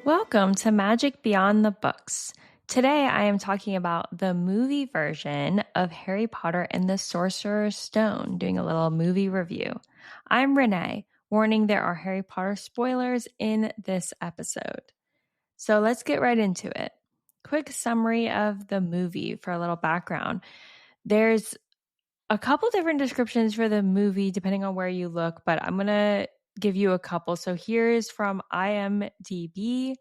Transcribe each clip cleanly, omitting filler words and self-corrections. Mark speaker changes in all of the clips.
Speaker 1: Welcome to Magic Beyond the Books. Today I am talking about the movie version of Harry Potter and the Sorcerer's Stone, doing a little movie review. I'm Rene, warning there are Harry Potter spoilers in this episode. So let's get right into it. Quick summary of the movie for a little background. There's a couple different descriptions for the movie depending on where you look, but I'm going to give you a couple. So here's from IMDb.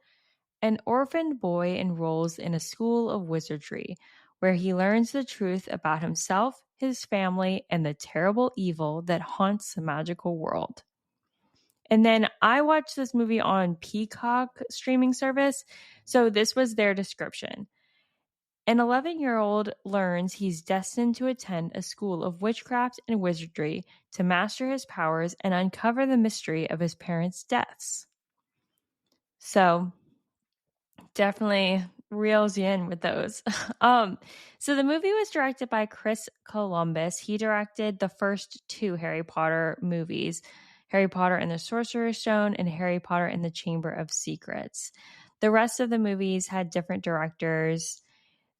Speaker 1: An orphaned boy enrolls in a school of wizardry, where he learns the truth about himself, his family, and the terrible evil that haunts the magical world. And then I watched this movie on Peacock streaming service, so this was their description. An 11-year-old learns he's destined to attend a school of witchcraft and wizardry to master his powers and uncover the mystery of his parents' deaths. So definitely reels you in with those. So the movie was directed by Chris Columbus. He directed the first two Harry Potter movies, Harry Potter and the Sorcerer's Stone and Harry Potter and the Chamber of Secrets. The rest of the movies had different directors.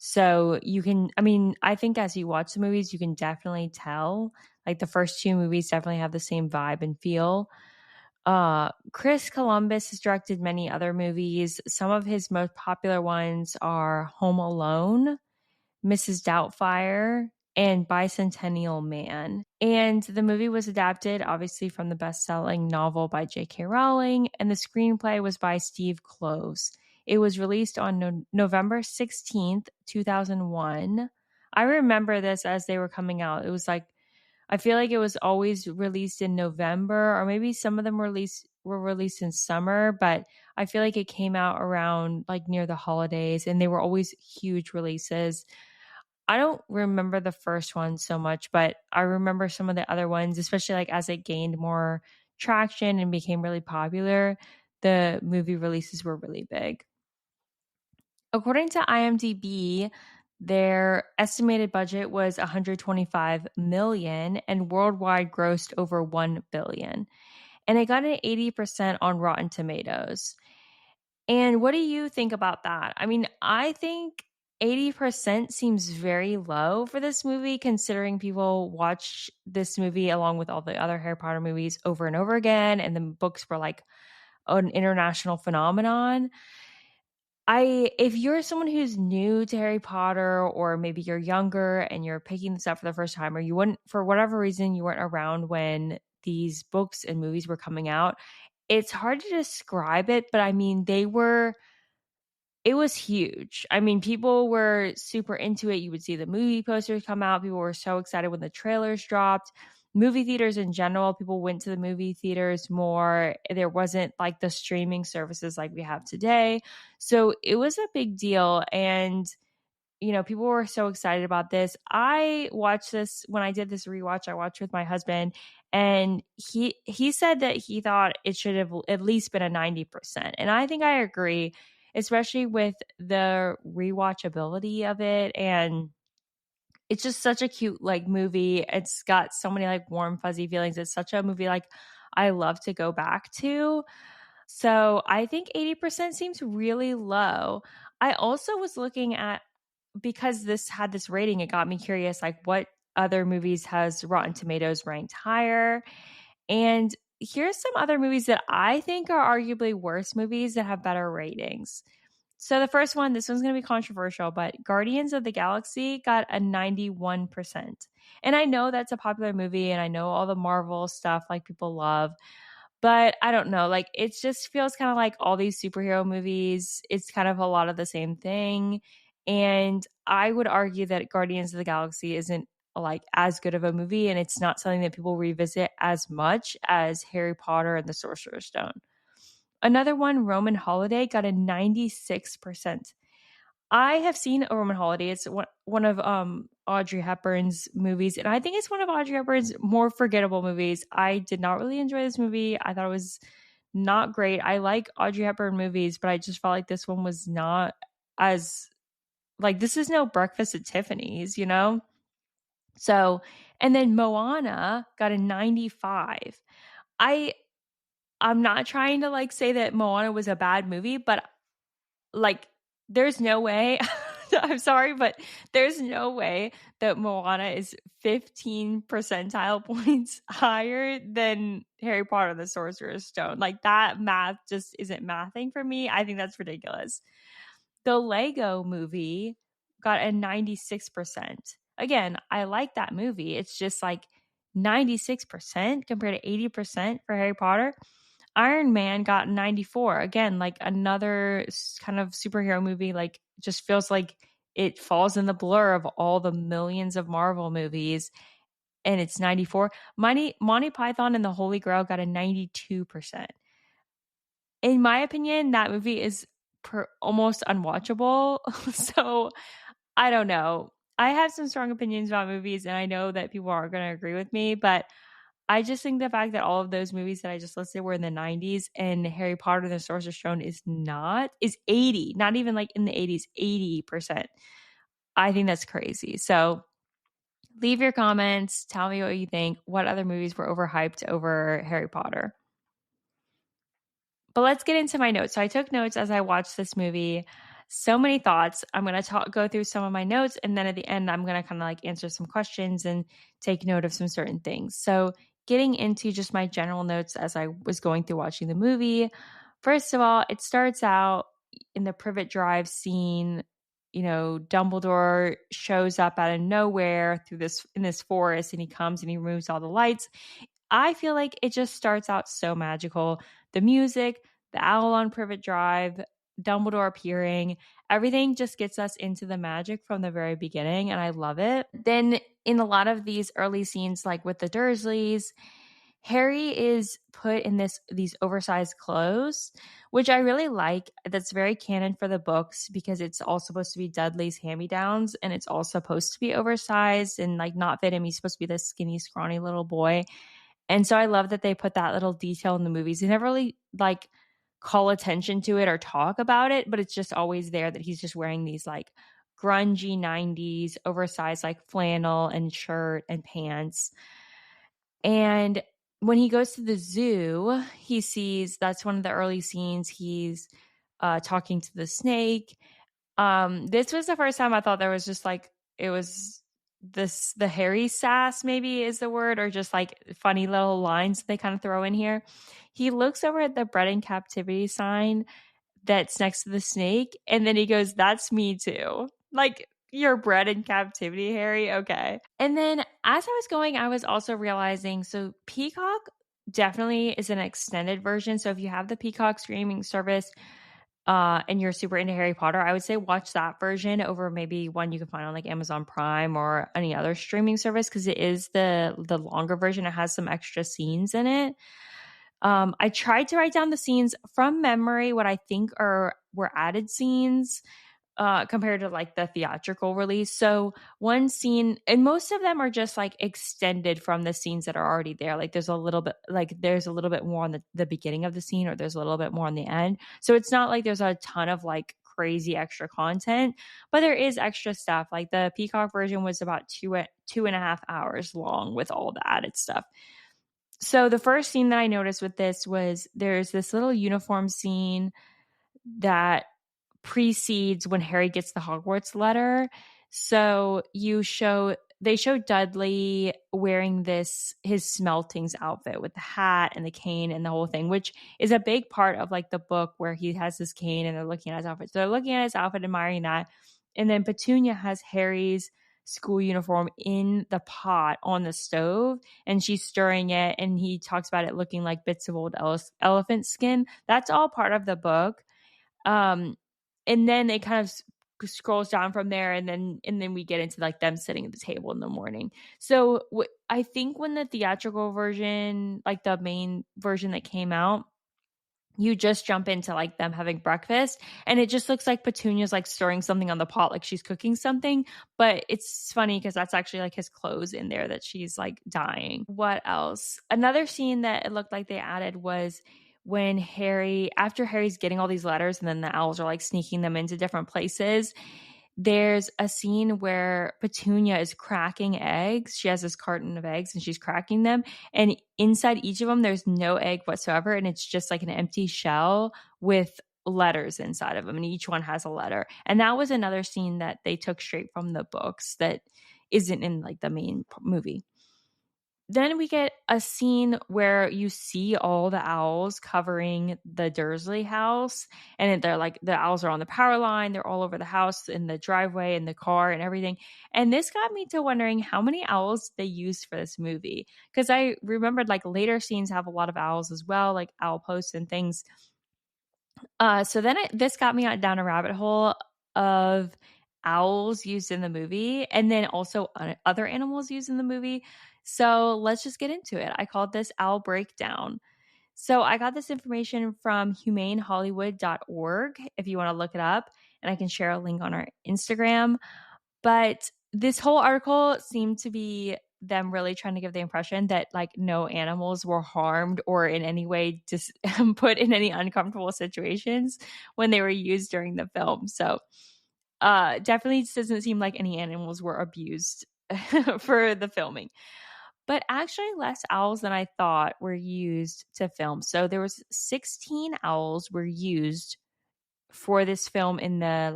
Speaker 1: So I think as you watch the movies, you can definitely tell, like the first two movies definitely have the same vibe and feel. Chris Columbus has directed many other movies. Some of his most popular ones are Home Alone, Mrs. Doubtfire, and Bicentennial Man. And the movie was adapted, obviously, from the best-selling novel by J.K. Rowling, and the screenplay was by Steve Kloves. It was released on November 16th, 2001. I remember this as they were coming out. It was like I feel like it was always released in November, or maybe some of them were released in summer, but I feel like it came out around like near the holidays, and they were always huge releases. I don't remember the first one so much, but I remember some of the other ones, especially like as it gained more traction and became really popular, the movie releases were really big. According to IMDb, their estimated budget was 125 million and worldwide grossed over 1 billion. And it got an 80% on Rotten Tomatoes. And what do you think about that? I mean, I think 80% seems very low for this movie, considering people watch this movie along with all the other Harry Potter movies over and over again, and the books were like an international phenomenon. If you're someone who's new to Harry Potter, or maybe you're younger and you're picking this up for the first time, or you wouldn't, for whatever reason, you weren't around when these books and movies were coming out, it's hard to describe it, but I mean, it was huge. I mean, people were super into it. You would see the movie posters come out. People were so excited when the trailers dropped. Movie theaters in general, people went to the movie theaters more. There wasn't like the streaming services like we have today. So it was a big deal. And, people were so excited about this. I watched this when I did this rewatch. I watched with my husband, and he said that he thought it should have at least been a 90%. And I think I agree, especially with the rewatchability of it. And it's just such a cute like movie. It's got so many like warm fuzzy feelings. It's such a movie like I love to go back to. So I think 80% seems really low. I also was looking at, because this had this rating, it got me curious, like what other movies has Rotten Tomatoes ranked higher? And here's some other movies that I think are arguably worse movies that have better ratings. So the first one, this one's going to be controversial, but Guardians of the Galaxy got a 91%. And I know that's a popular movie, and I know all the Marvel stuff like people love, but I don't know, like it just feels kind of like all these superhero movies, it's kind of a lot of the same thing. And I would argue that Guardians of the Galaxy isn't like as good of a movie, and it's not something that people revisit as much as Harry Potter and the Sorcerer's Stone. Another one, Roman Holiday, got a 96%. I have seen A Roman Holiday. It's one of Audrey Hepburn's movies, and I think it's one of Audrey Hepburn's more forgettable movies. I did not really enjoy this movie. I thought it was not great. I like Audrey Hepburn movies, but I just felt like this one was not as, like, this is no Breakfast at Tiffany's. So, and then Moana got a 95. I'm not trying to like say that Moana was a bad movie, but like, there's no way. I'm sorry, but there's no way that Moana is 15 percentile points higher than Harry Potter and the Sorcerer's Stone. Like, that math just isn't mathing for me. I think that's ridiculous. The Lego movie got a 96%. Again, I like that movie. It's just like 96% compared to 80% for Harry Potter. Iron Man got 94. Again, like another kind of superhero movie, like just feels like it falls in the blur of all the millions of Marvel movies, and it's 94. Monty Python and the Holy Grail got a 92%. In my opinion, that movie is almost unwatchable. So I don't know. I have some strong opinions about movies, and I know that people aren't going to agree with me, but I just think the fact that all of those movies that I just listed were in the 90s and Harry Potter and the Sorcerer's Stone is 80, not even like in the 80s, 80%. I think that's crazy. So leave your comments. Tell me what you think. What other movies were overhyped over Harry Potter? But let's get into my notes. So I took notes as I watched this movie. So many thoughts. I'm going to go through some of my notes, and then at the end, I'm going to kind of like answer some questions and take note of some certain things. So getting into just my general notes as I was going through watching the movie. First of all, it starts out in the Privet Drive scene. You know, Dumbledore shows up out of nowhere in this forest, and he comes and he removes all the lights. I feel like it just starts out so magical. The music, the owl on Privet Drive, Dumbledore appearing, everything just gets us into the magic from the very beginning, and I love it. Then in a lot of these early scenes, like with the Dursleys, Harry is put in these oversized clothes, which I really like. That's very canon for the books because it's all supposed to be Dudley's hand-me-downs, and it's all supposed to be oversized and like not fit him. He's supposed to be this skinny, scrawny little boy. And so I love that they put that little detail in the movies. They never really like call attention to it or talk about it, but it's just always there that he's just wearing these like grungy 90s oversized like flannel and shirt and pants. And when he goes to the zoo, he sees, that's one of the early scenes, he's talking to the snake. This was the first time I thought there was just like, it was the Harry sass maybe is the word, or just like funny little lines they kind of throw in here. He looks over at the bred in captivity sign that's next to the snake, and then he goes, "That's me too." Like, you're bred in captivity, Harry. Okay. And then as I was going, I was also realizing, so Peacock definitely is an extended version. So if you have the Peacock streaming service, and you're super into Harry Potter, I would say watch that version over maybe one you can find on like Amazon Prime or any other streaming service, because it is the longer version. It has some extra scenes in it. I tried to write down the scenes from memory, what I think were added scenes compared to like the theatrical release. So one scene, and most of them are just like extended from the scenes that are already there. Like there's a little bit more on the beginning of the scene, or there's a little bit more on the end. So it's not like there's a ton of like crazy extra content, but there is extra stuff. Like the Peacock version was about 2.5 hours long with all the added stuff. So the first scene that I noticed with this was there's this little uniform scene that precedes when Harry gets the Hogwarts letter. So they show Dudley wearing his Smeltings outfit with the hat and the cane and the whole thing, which is a big part of like the book where he has his cane and they're looking at his outfit. So they're looking at his outfit, admiring that. And then Petunia has Harry's school uniform in the pot on the stove, and she's stirring it, and he talks about it looking like bits of old elephant skin. That's all part of the book. And then it kind of scrolls down from there, and then we get into like them sitting at the table in the morning. So I think when the theatrical version, like the main version that came out, you just jump into like them having breakfast, and it just looks like Petunia's like stirring something on the pot, like she's cooking something. But it's funny because that's actually like his clothes in there that she's like dyeing. What else? Another scene that it looked like they added was when after Harry's getting all these letters and then the owls are like sneaking them into different places. There's a scene where Petunia is cracking eggs. She has this carton of eggs and she's cracking them. And inside each of them, there's no egg whatsoever. And it's just like an empty shell with letters inside of them, and each one has a letter. And that was another scene that they took straight from the books that isn't in like the main movie. Then we get a scene where you see all the owls covering the Dursley house, and they're like, the owls are on the power line, they're all over the house, in the driveway, in the car, and everything. And this got me to wondering how many owls they used for this movie, because I remembered like later scenes have a lot of owls as well, like owl posts and things. So then this got me down a rabbit hole of owls used in the movie, and then also other animals used in the movie. So let's just get into it. I called this Owl Breakdown. So I got this information from humanehollywood.org if you want to look it up, and I can share a link on our Instagram. But this whole article seemed to be them really trying to give the impression that like no animals were harmed or in any way just put in any uncomfortable situations when they were used during the film. So definitely doesn't seem like any animals were abused for the filming. But actually less owls than I thought were used to film. So there was 16 owls were used for this film in the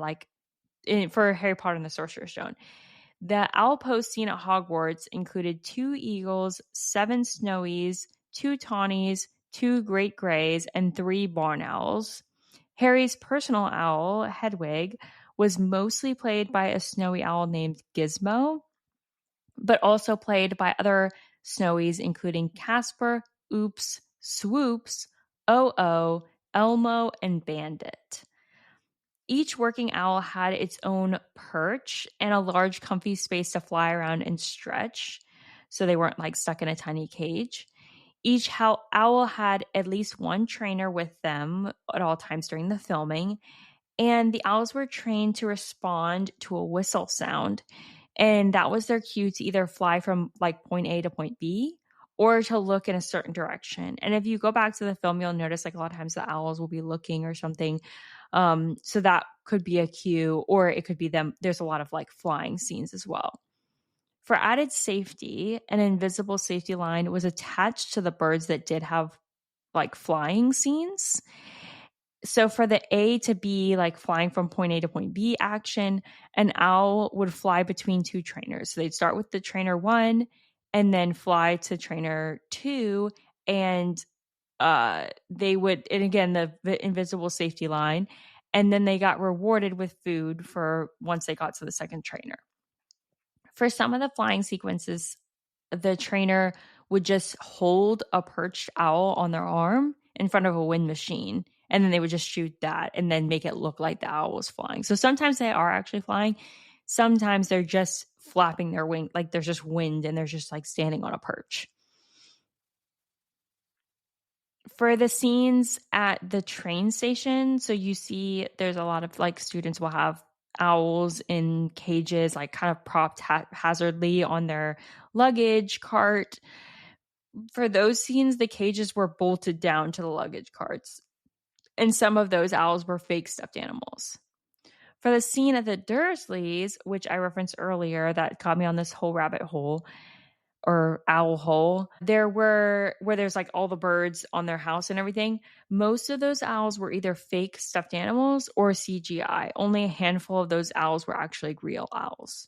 Speaker 1: for Harry Potter and the Sorcerer's Stone. The owl post seen at Hogwarts included 2 eagles, 7 snowies, 2 tawnies, 2 great greys, and 3 barn owls. Harry's personal owl, Hedwig, was mostly played by a snowy owl named Gizmo, but also played by other snowies, including Casper, Oops, Swoops, Oh-Oh, Elmo, and Bandit. Each working owl had its own perch and a large, comfy space to fly around and stretch, so they weren't like stuck in a tiny cage. Each owl had at least one trainer with them at all times during the filming, and the owls were trained to respond to a whistle sound. And that was their cue to either fly from like point A to point B or to look in a certain direction. And if you go back to the film, you'll notice like a lot of times the owls will be looking or something. So that could be a cue, or it could be them. There's a lot of like flying scenes as well. For added safety, an invisible safety line was attached to the birds that did have like flying scenes. So for the A to B, like flying from point A to point B action, an owl would fly between 2 trainers. So they'd start with the trainer 1 and then fly to trainer 2, and they would, and again, the invisible safety line, and then they got rewarded with food for once they got to the second trainer. For some of the flying sequences, the trainer would just hold a perched owl on their arm in front of a wind machine, and then they would just shoot that and then make it look like the owl was flying. So sometimes they are actually flying. Sometimes they're just flapping their wing, like there's just wind and they're just like standing on a perch. For the scenes at the train station, so you see there's a lot of like students will have owls in cages, like kind of propped haphazardly on their luggage cart. For those scenes, the cages were bolted down to the luggage carts, and some of those owls were fake stuffed animals. For the scene at the Dursleys, which I referenced earlier, that caught me on this whole rabbit hole or owl hole, there were where there's like all the birds on their house and everything. Most of those owls were either fake stuffed animals or CGI. Only a handful of those owls were actually real owls.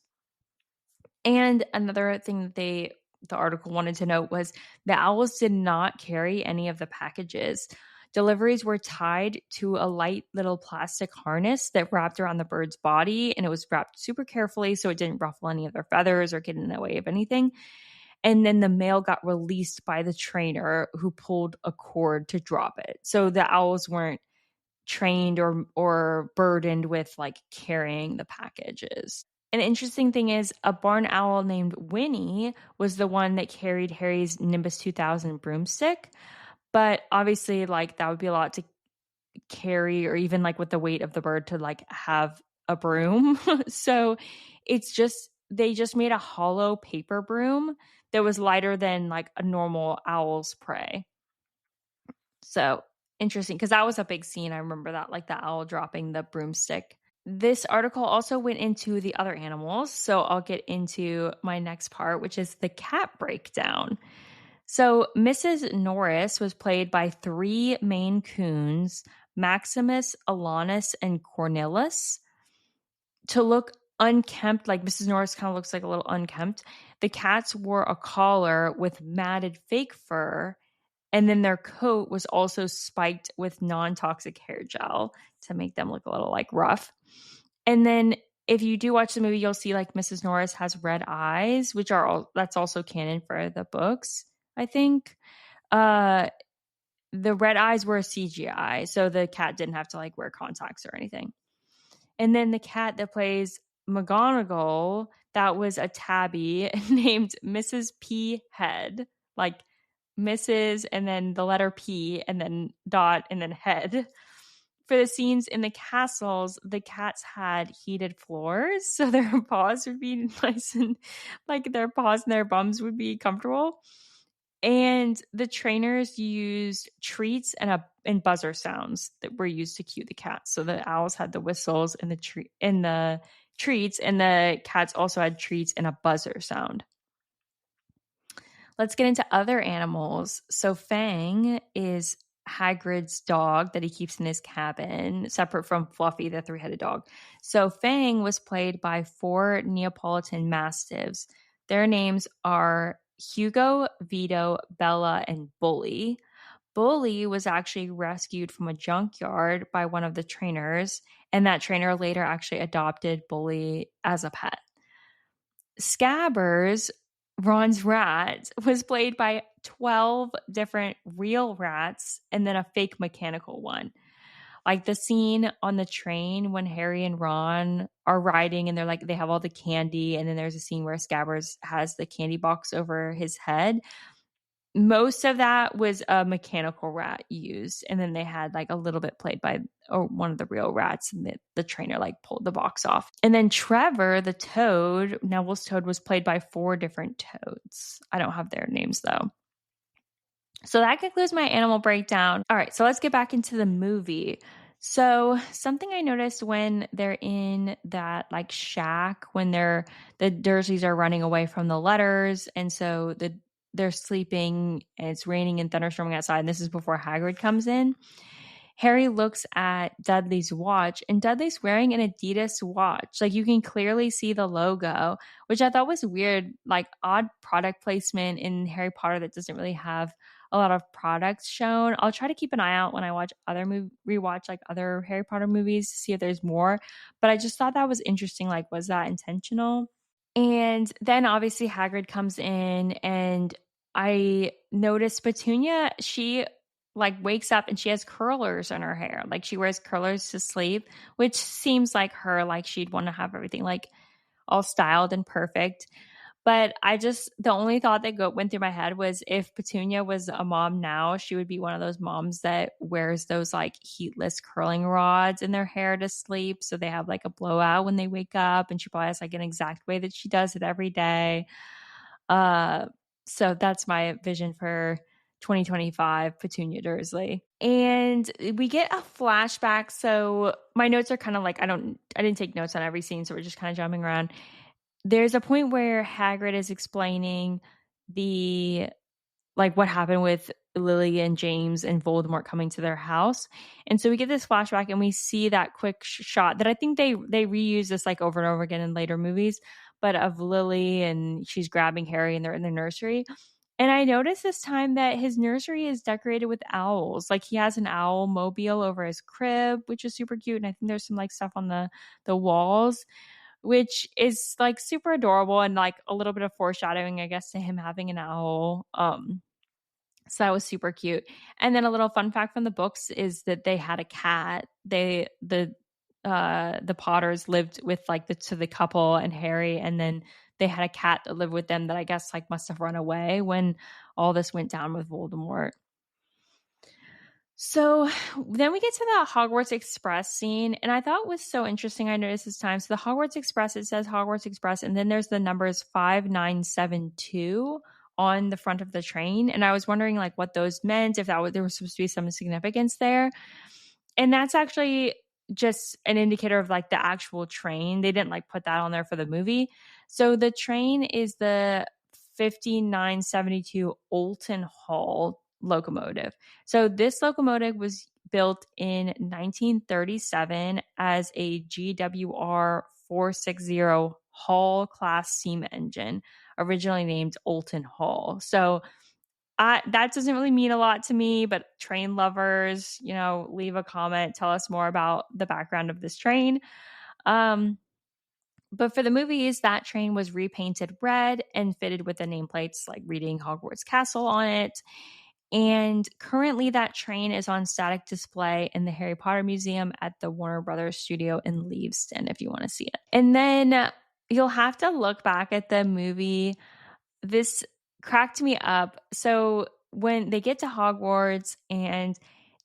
Speaker 1: And another thing that the article wanted to note was the owls did not carry any of the packages. Deliveries were tied to a light little plastic harness that wrapped around the bird's body, and it was wrapped super carefully so it didn't ruffle any of their feathers or get in the way of anything. And then the mail got released by the trainer who pulled a cord to drop it. So the owls weren't trained or burdened with like carrying the packages. An interesting thing is a barn owl named Winnie was the one that carried Harry's Nimbus 2000 broomstick. But obviously, like that would be a lot to carry, or even like with the weight of the bird to like have a broom. So they just made a hollow paper broom that was lighter than like a normal owl's prey. So interesting, because that was a big scene. I remember that, like the owl dropping the broomstick. This article also went into the other animals. So I'll get into my next part, which is the cat breakdown. So Mrs. Norris was played by 3 Maine Coons, Maximus, Alanus, and Cornelius to look unkempt, like Mrs. Norris kind of looks like a little unkempt. The cats wore a collar with matted fake fur, and then their coat was also spiked with non-toxic hair gel to make them look a little like rough. And then if you do watch the movie, you'll see like Mrs. Norris has red eyes, which are that's also canon for the books, I think. The red eyes were a CGI, so the cat didn't have to like wear contacts or anything. And then the cat that plays McGonagall, that was a tabby named Mrs. P. Head, like Mrs. and then the letter P and then dot and then head. For the scenes in the castles, the cats had heated floors, so their paws would be nice and like their paws and their bums would be comfortable. And the trainers used treats and buzzer sounds that were used to cue the cats. So the owls had the whistles and the treats, and the cats also had treats and a buzzer sound. Let's get into other animals. So Fang is Hagrid's dog that he keeps in his cabin, separate from Fluffy, the three-headed dog. So Fang was played by 4 Neapolitan Mastiffs. Their names are Hugo, Vito, Bella, and Bully. Bully was actually rescued from a junkyard by one of the trainers, and that trainer later actually adopted Bully as a pet. Scabbers, Ron's rat, was played by 12 different real rats and then a fake mechanical one. Like the scene on the train when Harry and Ron are riding and they're like, they have all the candy. And then there's a scene where Scabbers has the candy box over his head. Most of that was a mechanical rat used. And then they had like a little bit played by one of the real rats, and the trainer like pulled the box off. And then Trevor, the toad, Neville's toad, was played by 4 different toads. I don't have their names though. So that concludes my animal breakdown. All right, so let's get back into the movie. So something I noticed when they're in that like shack, when the Dursleys are running away from the letters, and so they're sleeping and it's raining and thunderstorming outside, and this is before Hagrid comes in. Harry looks at Dudley's watch, and Dudley's wearing an Adidas watch. Like you can clearly see the logo, which I thought was weird, like odd product placement in Harry Potter that doesn't really have a lot of products shown. I'll try to keep an eye out when I watch rewatch like other Harry Potter movies to see if there's more. But I just thought that was interesting. Like, was that intentional? And then obviously Hagrid comes in, and I noticed Petunia, she like wakes up and she has curlers in her hair. Like she wears curlers to sleep, which seems like her, like she'd want to have everything like all styled and perfect. But the only thought that went through my head was if Petunia was a mom now, she would be one of those moms that wears those like heatless curling rods in their hair to sleep. So they have like a blowout when they wake up, and she probably has like an exact way that she does it every day. So that's my vision for 2025 Petunia Dursley. And we get a flashback. So my notes are kind of like, I didn't take notes on every scene, so we're just kind of jumping around. There's a point where Hagrid is explaining what happened with Lily and James and Voldemort coming to their house. And so we get this flashback and we see that quick shot that I think they reuse this like over and over again in later movies, but of Lily, and she's grabbing Harry and they're in the nursery. And I noticed this time that his nursery is decorated with owls. Like he has an owl mobile over his crib, which is super cute. And I think there's some like stuff on the walls, which is like super adorable and like a little bit of foreshadowing, I guess, to him having an owl. So that was super cute. And then a little fun fact from the books is that they had a cat. The Potters lived with like the couple and Harry, and then they had a cat that lived with them that I guess like must have run away when all this went down with Voldemort. So then we get to the Hogwarts Express scene, and I thought it was so interesting. I noticed this time. So the Hogwarts Express, it says Hogwarts Express, and then there's the numbers 5972 on the front of the train. And I was wondering like what those meant, if there was supposed to be some significance there. And that's actually just an indicator of like the actual train. They didn't like put that on there for the movie. So the train is the 5972 Olton Hall locomotive. So this locomotive was built in 1937 as a GWR 460 Hall class steam engine, originally named Olton Hall. So that doesn't really mean a lot to me, but train lovers, leave a comment, tell us more about the background of this train. But for the movies, that train was repainted red and fitted with the nameplates like reading Hogwarts Castle on it. And currently, that train is on static display in the Harry Potter Museum at the Warner Brothers studio in Leavesden, if you want to see it. And then you'll have to look back at the movie. This cracked me up. So when they get to Hogwarts and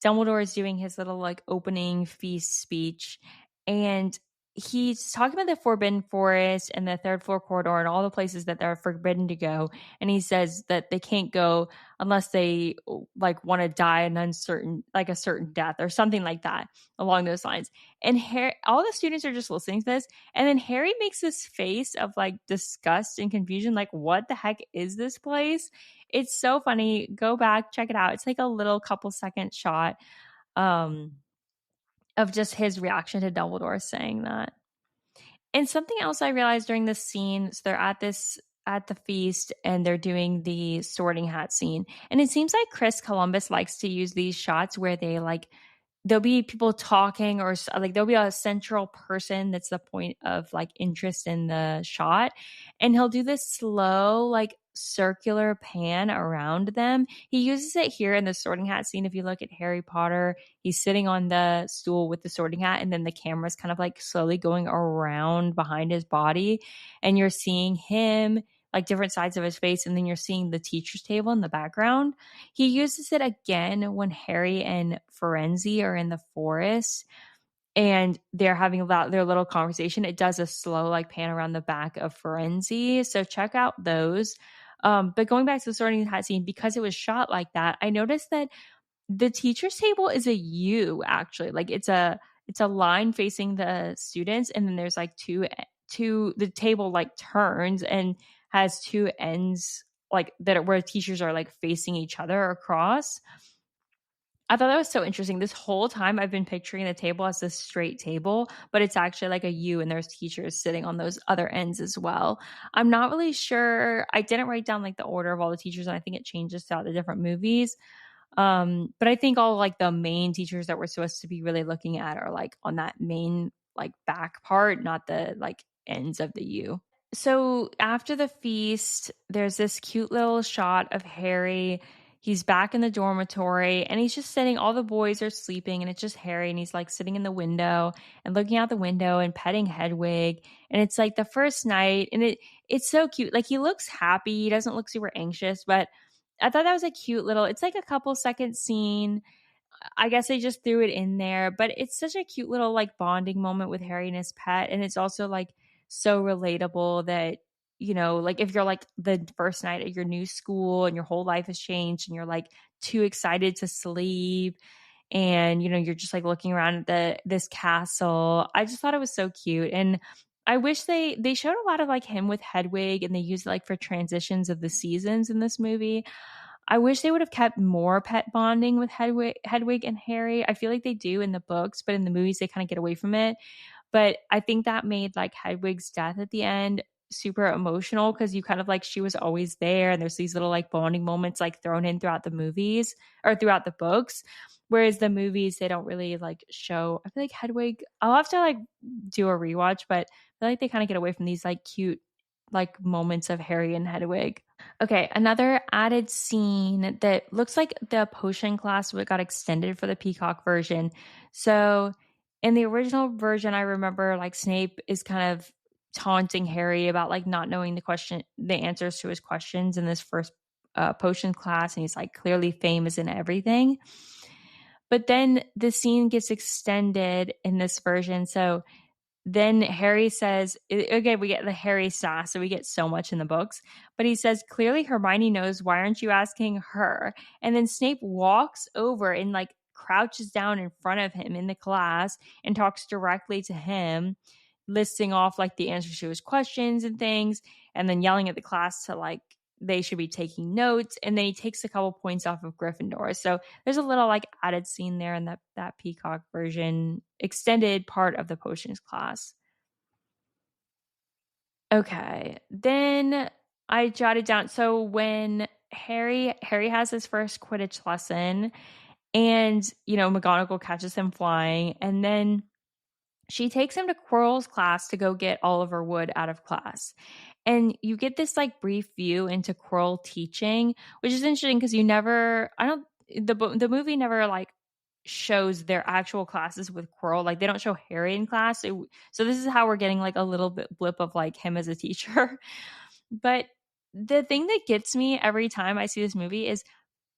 Speaker 1: Dumbledore is doing his little like opening feast speech, and he's talking about the Forbidden Forest and the third floor corridor and all the places that they're forbidden to go. And he says that they can't go unless they like want to die an uncertain, like a certain death or something like that along those lines. And Harry, all the students are just listening to this. And then Harry makes this face of like disgust and confusion. Like, what the heck is this place? It's so funny. Go back, check it out. It's like a little couple second shot of just his reaction to Dumbledore saying that. And something else I realized during this scene, so they're at the feast and they're doing the sorting hat scene. And it seems like Chris Columbus likes to use these shots where they like there'll be people talking or like there'll be a central person that's the point of like interest in the shot, and he'll do this slow like circular pan around them. He uses it here in the sorting hat scene. If you look at Harry Potter, he's sitting on the stool with the sorting hat, and then the camera's kind of like slowly going around behind his body, and you're seeing him like different sides of his face, and then you're seeing the teacher's table in the background. He uses it again when Harry and Firenze are in the forest and they're having about their little conversation. It does a slow like pan around the back of Firenze. So check out those. But going back to the sorting hat scene, because it was shot like that, I noticed that the teacher's table is a U actually. Like it's a line facing the students, and then there's like two the table like turns and has two ends like that where teachers are like facing each other across. I thought that was so interesting. This whole time I've been picturing the table as a straight table, but it's actually like a U and there's teachers sitting on those other ends as well. I'm not really sure. I didn't write down like the order of all the teachers, and I think it changes throughout the different movies. But I think all like the main teachers that we're supposed to be really looking at are like on that main like back part, not the like ends of the U. So after the feast, there's this cute little shot of Harry. He's back in the dormitory and he's just sitting, all the boys are sleeping and it's just Harry, and he's like sitting in the window and looking out the window and petting Hedwig. And it's like the first night, and it's so cute. Like he looks happy. He doesn't look super anxious, but I thought that was a cute little, it's like a couple second scene. I guess I just threw it in there, but it's such a cute little like bonding moment with Harry and his pet. And it's also like so relatable that, like if you're like the first night at your new school and your whole life has changed and you're like too excited to sleep, and you're just like looking around at this castle. I just thought it was so cute. And I wish they showed a lot of like him with Hedwig, and they used it like for transitions of the seasons in this movie. I wish they would have kept more pet bonding with Hedwig and Harry. I feel like they do in the books, but in the movies they kind of get away from it. But I think that made like Hedwig's death at the end super emotional, because you kind of like, she was always there, and there's these little like bonding moments like thrown in throughout the movies or throughout the books. Whereas the movies, they don't really like show. I feel like Hedwig, I'll have to like do a rewatch, but I feel like they kind of get away from these like cute like moments of Harry and Hedwig. Okay, another added scene that looks like the potion class got extended for the Peacock version. So in the original version, I remember like Snape is kind of taunting Harry about like not knowing the answers to his questions in this first potion class, and he's like, clearly fame is in everything. But then the scene gets extended in this version. So then Harry says, okay, we get the Harry sass, so we get so much in the books. But he says, clearly Hermione knows. Why aren't you asking her? And then Snape walks over and like crouches down in front of him in the class and talks directly to him, listing off like the answers to his questions and things, and then yelling at the class to like they should be taking notes. And then he takes a couple points off of Gryffindor. So there's a little like added scene there in that Peacock version, extended part of the potions class. Okay. Then I jotted down. So when Harry has his first Quidditch lesson, and McGonagall catches him flying, and then she takes him to Quirrell's class to go get Oliver Wood out of class. And you get this like brief view into Quirrell teaching, which is interesting because you never, I don't, the movie never like shows their actual classes with Quirrell. Like they don't show Harry in class. So this is how we're getting like a little bit blip of like him as a teacher. But the thing that gets me every time I see this movie is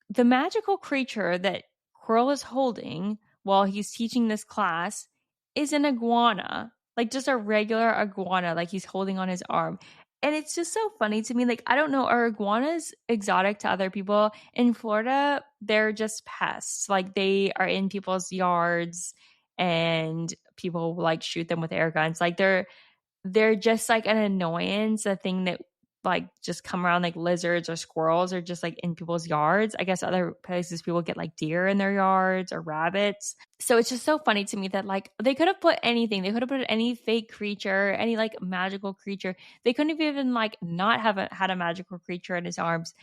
Speaker 1: the magical creature that Quirrell is holding while he's teaching this class is an iguana, like just a regular iguana, like he's holding on his arm. And it's just so funny to me. Like, I don't know, are iguanas exotic to other people? In Florida, they're just pests. Like, they are in people's yards and people like shoot them with air guns. Like, they're just like an annoyance, a thing that like just come around, like lizards or squirrels are just like in people's yards. I guess other places people get like deer in their yards or rabbits. So it's just so funny to me that like they could have put anything. They could have put any fake creature, any like magical creature. They couldn't have even like not had a magical creature in his arms,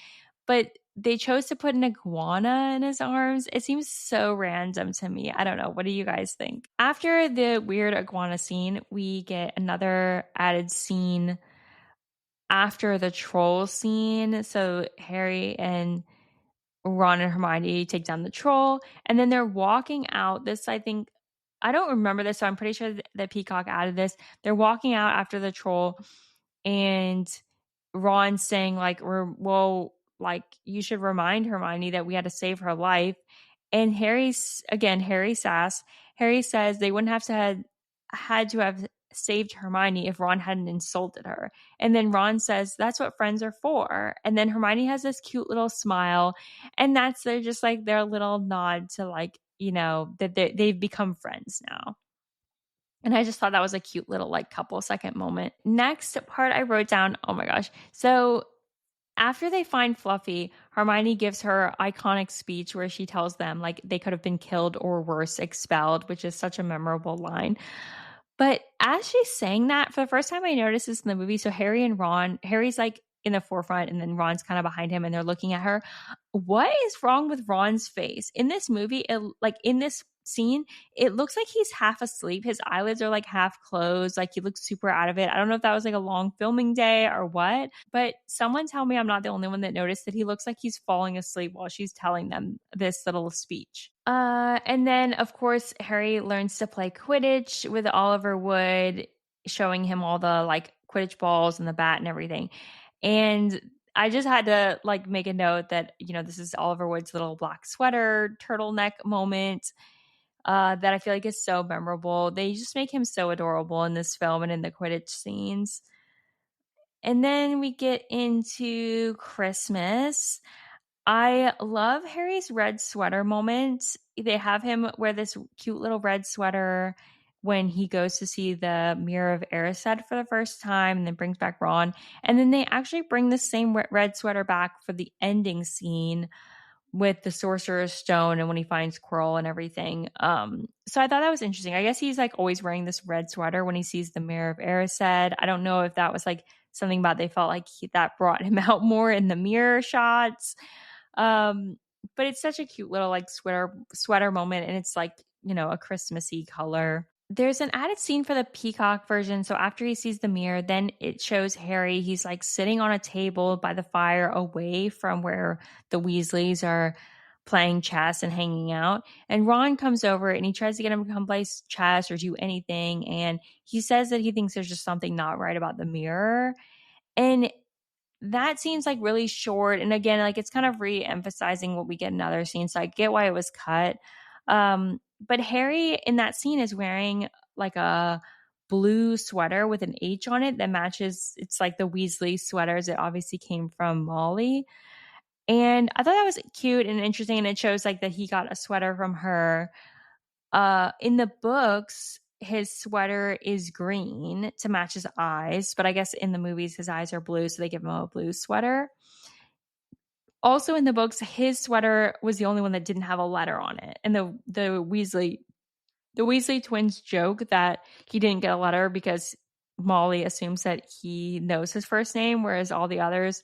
Speaker 1: but they chose to put an iguana in his arms. It seems so random to me. I don't know. What do you guys think? After the weird iguana scene, we get another added scene after the troll scene. So Harry and Ron and Hermione take down the troll, and then they're walking out. This, I think, I don't remember this, so I'm pretty sure that Peacock added this. They're walking out after the troll, and Ron saying like, well, like you should remind Hermione that we had to save her life. And Harry sass. Harry says they wouldn't have to had to have saved Hermione if Ron hadn't insulted her. And then Ron says that's what friends are for. And then Hermione has this cute little smile, and that's they're just like their little nod to like that they've become friends now. And I just thought that was a cute little like couple second moment. Next part I wrote down, oh my gosh. So after they find Fluffy, Hermione gives her iconic speech where she tells them like they could have been killed or worse, expelled, which is such a memorable line. But as she's saying that, for the first time I noticed this in the movie, so Harry's like in the forefront and then Ron's kind of behind him and they're looking at her. What is wrong with Ron's face? In this movie, like in this scene, it looks like he's half asleep. His eyelids are like half closed, like he looks super out of it. I don't know if that was like a long filming day or what, but someone tell me I'm not the only one that noticed that he looks like he's falling asleep while she's telling them this little speech. And then of course Harry learns to play Quidditch with Oliver Wood, showing him all the like Quidditch balls and the bat and everything. And I just had to like make a note that this is Oliver Wood's little black sweater turtleneck moment that I feel like is so memorable. They just make him so adorable in this film and in the Quidditch scenes. And then we get into Christmas. I love Harry's red sweater moment. They have him wear this cute little red sweater when he goes to see the Mirror of Erised for the first time and then brings back Ron. And then they actually bring the same red sweater back for the ending scene with the Sorcerer's Stone and when he finds Quirrell and everything. So I thought that was interesting. I guess he's like always wearing this red sweater when he sees the Mirror of Erised. I don't know if that was like something about they felt like that brought him out more in the mirror shots. But it's such a cute little like sweater moment, and it's like a Christmassy color. There's an added scene for the Peacock version. So after he sees the mirror, then it shows Harry. He's like sitting on a table by the fire away from where the Weasleys are playing chess and hanging out. And Ron comes over and he tries to get him to come play chess or do anything. And he says that he thinks there's just something not right about the mirror. And that seems like really short. And again, like it's kind of re-emphasizing what we get in other scenes. So I get why it was cut. But Harry in that scene is wearing like a blue sweater with an H on it that matches. It's like the Weasley sweaters. It obviously came from Molly. And I thought that was cute and interesting. And it shows like that he got a sweater from her. In the books, his sweater is green to match his eyes. But I guess in the movies, his eyes are blue. So they give him a blue sweater. Also in the books, his sweater was the only one that didn't have a letter on it. And the Weasley twins joke that he didn't get a letter because Molly assumes that he knows his first name, whereas all the others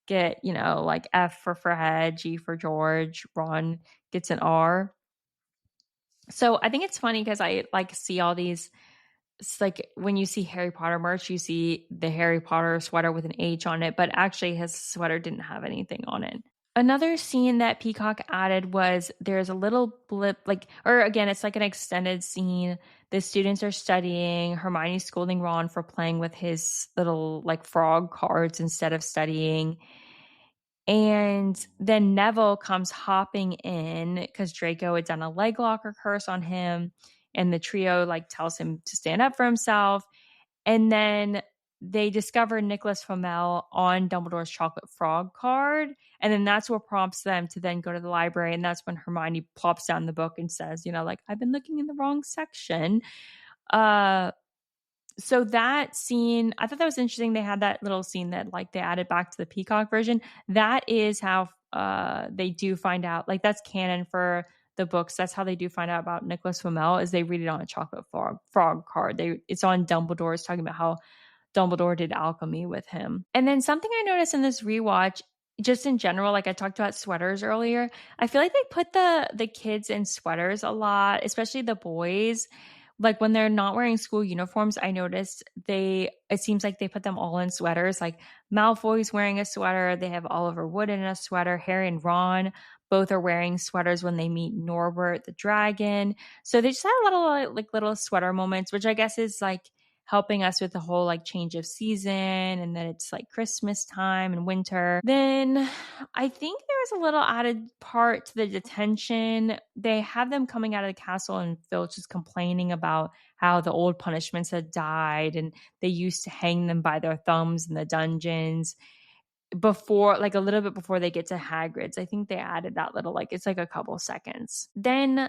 Speaker 1: get, like F for Fred, G for George, Ron gets an R. So I think it's funny because I like see all these. It's like when you see Harry Potter merch, you see the Harry Potter sweater with an H on it, but actually his sweater didn't have anything on it. Another scene that Peacock added was there's a little blip, like, or again, it's like an extended scene. The students are studying. Hermione's scolding Ron for playing with his little, like, frog cards instead of studying. And then Neville comes hopping in because Draco had done a leg locker curse on him. And the trio, like, tells him to stand up for himself. And then they discover Nicholas Flamel on Dumbledore's chocolate frog card. And then that's what prompts them to then go to the library. And that's when Hermione plops down the book and says, like, I've been looking in the wrong section. So that scene, I thought that was interesting. They had that little scene that like they added back to the Peacock version. That is how they do find out. Like that's canon for the books. That's how they do find out about Nicholas Flamel is they read it on a chocolate frog card. It's on Dumbledore's talking about how Dumbledore did alchemy with him. And then something I noticed in this rewatch, just in general, like I talked about sweaters earlier, I feel like they put the kids in sweaters a lot, especially the boys. Like when they're not wearing school uniforms, I noticed it seems like they put them all in sweaters. Like Malfoy's wearing a sweater. They have Oliver Wood in a sweater. Harry and Ron both are wearing sweaters when they meet Norbert the dragon. So they just had a little sweater moments, which I guess is like helping us with the whole like change of season and then it's like Christmas time and winter. Then I think there was a little added part to the detention. They have them coming out of the castle and Filch is complaining about how the old punishments had died and they used to hang them by their thumbs in the dungeons before, like a little bit before they get to Hagrid's. I think they added that little, like it's like a couple seconds. Then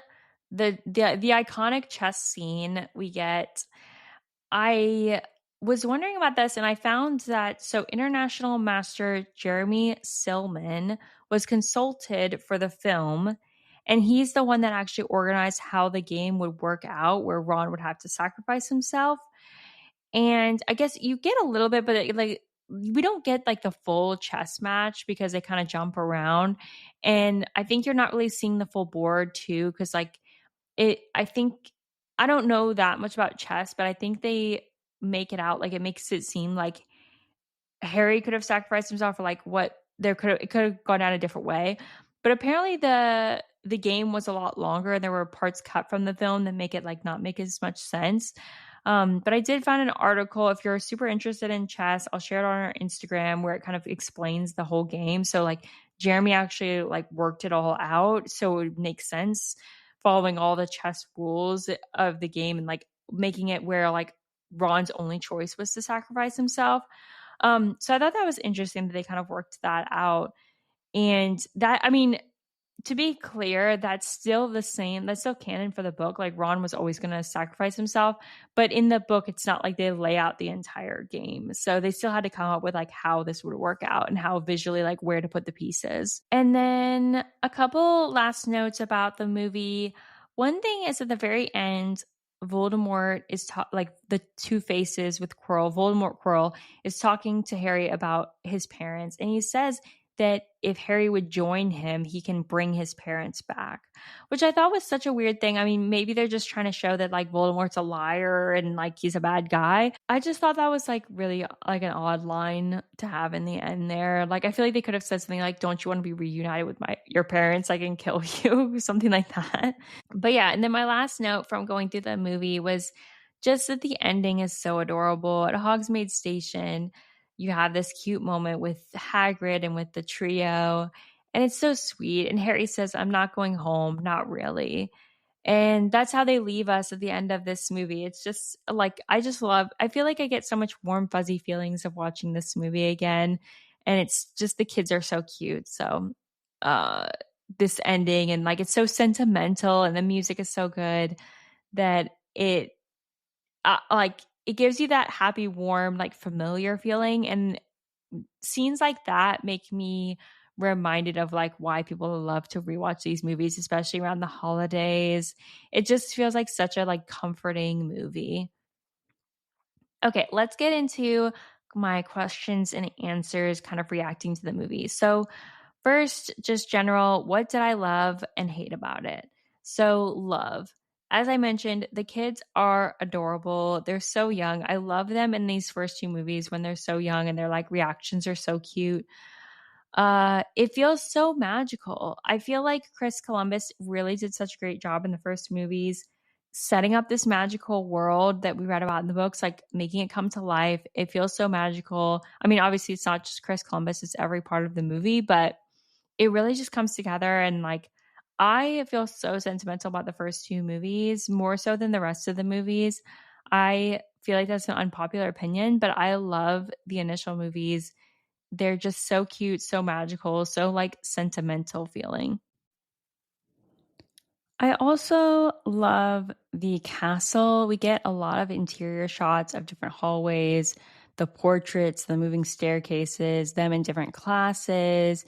Speaker 1: the iconic chess scene we get, I was wondering about this and I found that International Master Jeremy Silman was consulted for the film and he's the one that actually organized how the game would work out where Ron would have to sacrifice himself. And I guess you get a little bit, but like we don't get like the full chess match because they kind of jump around. And I think you're not really seeing the full board too, because like I think I don't know that much about chess, but I think they make it out like it makes it seem like Harry could have sacrificed himself for like what it could have gone down a different way. But apparently the game was a lot longer and there were parts cut from the film that make it like not make as much sense. But I did find an article. If you're super interested in chess, I'll share it on our Instagram where it kind of explains the whole game. So like Jeremy actually like worked it all out. So it makes sense following all the chess rules of the game and like making it where like Ron's only choice was to sacrifice himself. So I thought that was interesting that they kind of worked that out. And that, I mean, to be clear, that's still the same. That's still canon for the book. Like Ron was always going to sacrifice himself, but in the book, it's not like they lay out the entire game. So they still had to come up with like how this would work out and how visually, like where to put the pieces. And then a couple last notes about the movie. One thing is at the very end, Voldemort is like the two faces with Quirrell. Voldemort Quirrell is talking to Harry about his parents, and he says that if Harry would join him, he can bring his parents back, which I thought was such a weird thing. I mean, maybe they're just trying to show that like Voldemort's a liar and like he's a bad guy. I just thought that was like really like an odd line to have in the end there. Like I feel like they could have said something like, "Don't you want to be reunited with your parents? I can kill you," something like that. But yeah, and then my last note from going through the movie was just that the ending is so adorable. At Hogsmeade Station, you have this cute moment with Hagrid and with the trio, and it's so sweet. And Harry says, "I'm not going home, not really." And that's how they leave us at the end of this movie. It's just like, I feel like I get so much warm, fuzzy feelings of watching this movie again. And it's just, the kids are so cute. So, this ending and like, it's so sentimental and the music is so good that it gives you that happy, warm, like familiar feeling. And scenes like that make me reminded of like why people love to rewatch these movies, especially around the holidays. It just feels like such a like comforting movie. Okay, let's get into my questions and answers, kind of reacting to the movie. So, first, just general, what did I love and hate about it? So, love. As I mentioned, the kids are adorable. They're so young. I love them in these first two movies when they're so young and their like reactions are so cute. It feels so magical. I feel like Chris Columbus really did such a great job in the first movies setting up this magical world that we read about in the books, like making it come to life. It feels so magical. I mean, obviously it's not just Chris Columbus, it's every part of the movie, but it really just comes together. And like I feel so sentimental about the first two movies, more so than the rest of the movies. I feel like that's an unpopular opinion, but I love the initial movies. They're just so cute, so magical, so like sentimental feeling. I also love the castle. We get a lot of interior shots of different hallways, the portraits, the moving staircases, them in different classes.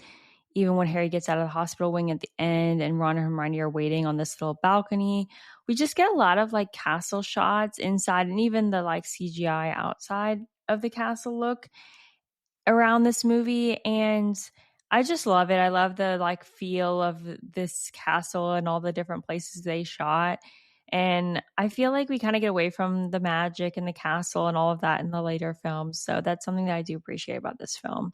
Speaker 1: Even when Harry gets out of the hospital wing at the end and Ron and Hermione are waiting on this little balcony, we just get a lot of like castle shots inside and even the like CGI outside of the castle look around this movie, and I just love it. I love the like feel of this castle and all the different places they shot. And I feel like we kind of get away from the magic and the castle and all of that in the later films. So that's something that I do appreciate about this film.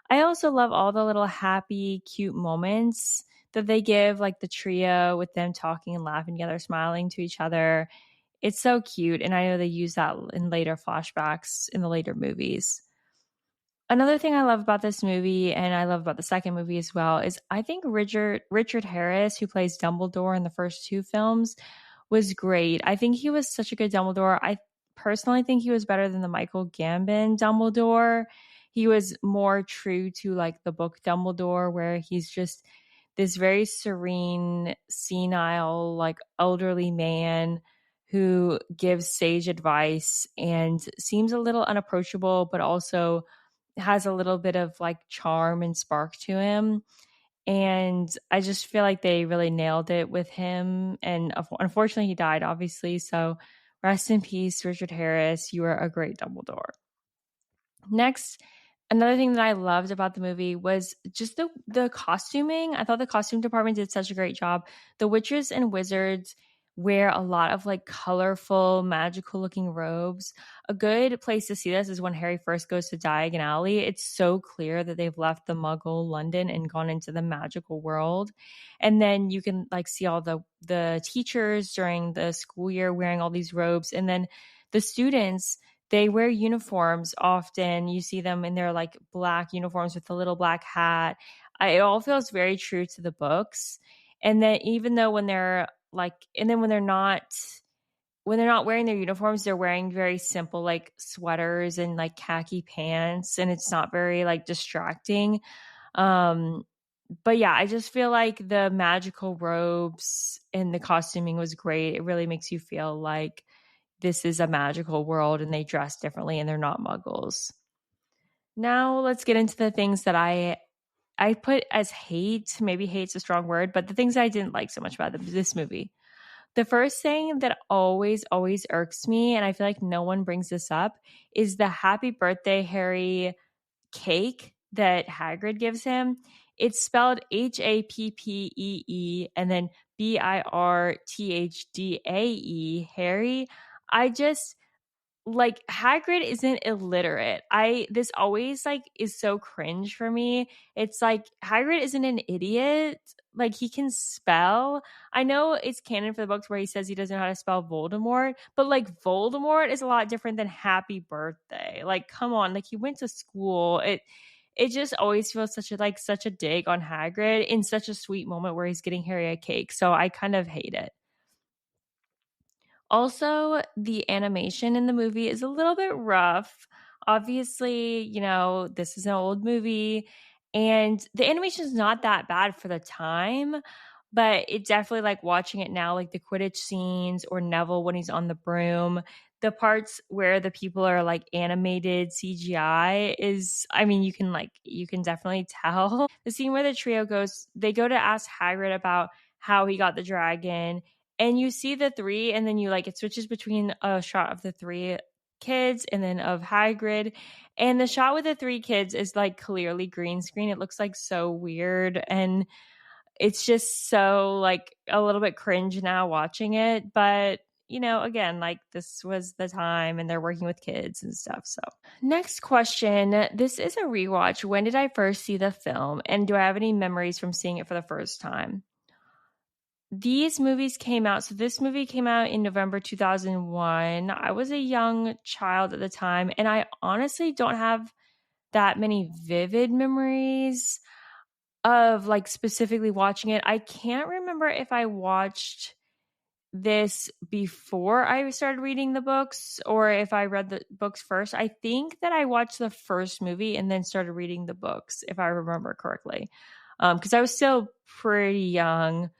Speaker 1: I also love all the little happy, cute moments that they give, like the trio with them talking and laughing together, smiling to each other. It's so cute. And I know they use that in later flashbacks in the later movies. Another thing I love about this movie, and I love about the second movie as well, is I think Richard Harris, who plays Dumbledore in the first two films, was great. I think he was such a good Dumbledore. I personally think he was better than the Michael Gambon Dumbledore. He was more true to like the book Dumbledore, where he's just this very serene, senile, like elderly man who gives sage advice and seems a little unapproachable, but also has a little bit of like charm and spark to him. And I just feel like they really nailed it with him. And unfortunately, he died, obviously. So rest in peace, Richard Harris. You are a great Dumbledore. Next, another thing that I loved about the movie was just the costuming. I thought the costume department did such a great job. The witches and wizards wear a lot of like colorful, magical looking robes. A good place to see this is when Harry first goes to Diagon Alley. It's so clear that they've left the Muggle London and gone into the magical world. And then you can like see all the teachers during the school year wearing all these robes, and then the students, they wear uniforms often. You see them in their like black uniforms with the little black hat. It all feels very true to the books. And then even though when they're like, and then when they're not wearing their uniforms, they're wearing very simple like sweaters and like khaki pants, and it's not very like distracting. Um, but yeah, I just feel like the magical robes and the costuming was great. It really makes you feel like this is a magical world and they dress differently and they're not muggles. Now let's get into the things that I put as hate. Maybe hate's a strong word, but the things I didn't like so much about this movie. The first thing that always irks me, and I feel like no one brings this up, is the happy birthday Harry cake that Hagrid gives him. It's spelled Happee and then Birthdae, Harry. I just like Hagrid isn't illiterate. This always like is so cringe for me. It's like Hagrid isn't an idiot. Like he can spell. I know it's canon for the books where he says he doesn't know how to spell Voldemort, but like Voldemort is a lot different than happy birthday. Like come on, like he went to school. It just always feels such a dig on Hagrid in such a sweet moment where he's getting Harry a cake. So I kind of hate it. Also, the animation in the movie is a little bit rough. Obviously, you know, this is an old movie and the animation is not that bad for the time, but it definitely like watching it now, like the Quidditch scenes or Neville when he's on the broom, the parts where the people are like animated CGI is, I mean, you can definitely tell. The scene where the trio goes, they go to ask Hagrid about how he got the dragon, and you see the three, and then you like it switches between a shot of the three kids and then of Hagrid. And the shot with the three kids is like clearly green screen. It looks like so weird. And it's just so like a little bit cringe now watching it. But, you know, again, like this was the time and they're working with kids and stuff. So, next question. This is a rewatch. When did I first see the film? And do I have any memories from seeing it for the first time? These movies came out. So, this movie came out in November 2001. I was a young child at the time, and I honestly don't have that many vivid memories of like specifically watching it. I can't remember if I watched this before I started reading the books or if I read the books first. I think that I watched the first movie and then started reading the books, if I remember correctly. Because I was still pretty young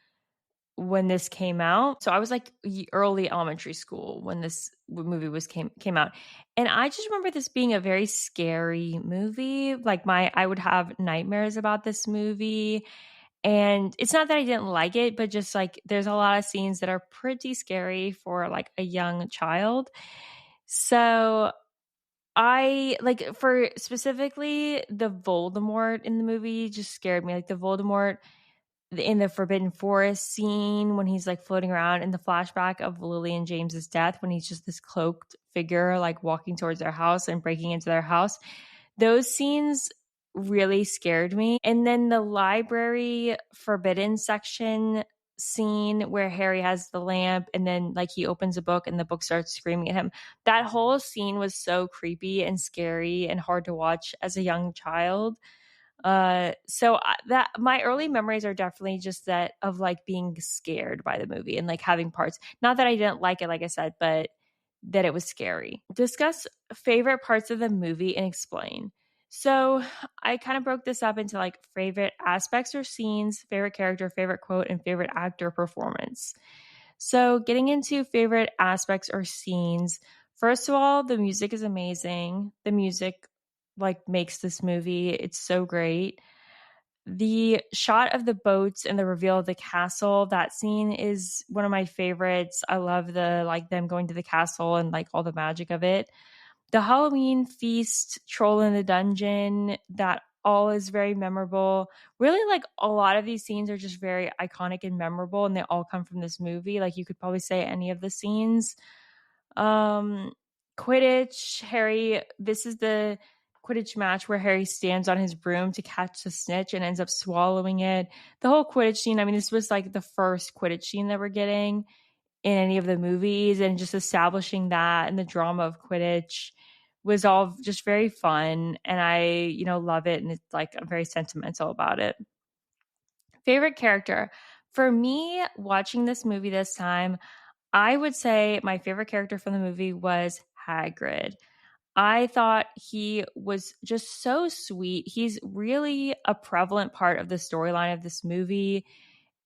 Speaker 1: when this came out. So I was like early elementary school when this movie came out. And I just remember this being a very scary movie. Like I would have nightmares about this movie. And it's not that I didn't like it, but just like there's a lot of scenes that are pretty scary for like a young child. So I like for specifically the Voldemort in the movie just scared me. Like the Voldemort in the Forbidden Forest scene when he's like floating around in the flashback of Lily and James's death, when he's just this cloaked figure like walking towards their house and breaking into their house. Those scenes really scared me. And then the library forbidden section scene where Harry has the lamp and then like he opens a book and the book starts screaming at him. That whole scene was so creepy and scary and hard to watch as a young child. That my early memories are definitely just that of like being scared by the movie and like having parts. Not that I didn't like it, like I said, but that it was scary. Discuss favorite parts of the movie and explain. So I kind of broke this up into like favorite aspects or scenes, favorite character, favorite quote, and favorite actor performance. So getting into favorite aspects or scenes, first of all, the music is amazing. The music like makes this movie. It's so great. The shot of the boats and the reveal of the castle, that scene is one of my favorites. I love the like them going to the castle and like all the magic of it. The Halloween feast, troll in the dungeon, that all is very memorable. Really like a lot of these scenes are just very iconic and memorable and they all come from this movie. Like you could probably say any of the scenes. Um, Quidditch, Harry, this is the Quidditch match where Harry stands on his broom to catch the snitch and ends up swallowing it. The whole Quidditch scene, I mean, this was like the first Quidditch scene that we're getting in any of the movies, and just establishing that and the drama of Quidditch was all just very fun. And I, you know, love it. And it's like, I'm very sentimental about it. Favorite character. For me, watching this movie this time, I would say my favorite character from the movie was Hagrid. I thought he was just so sweet. He's really a prevalent part of the storyline of this movie.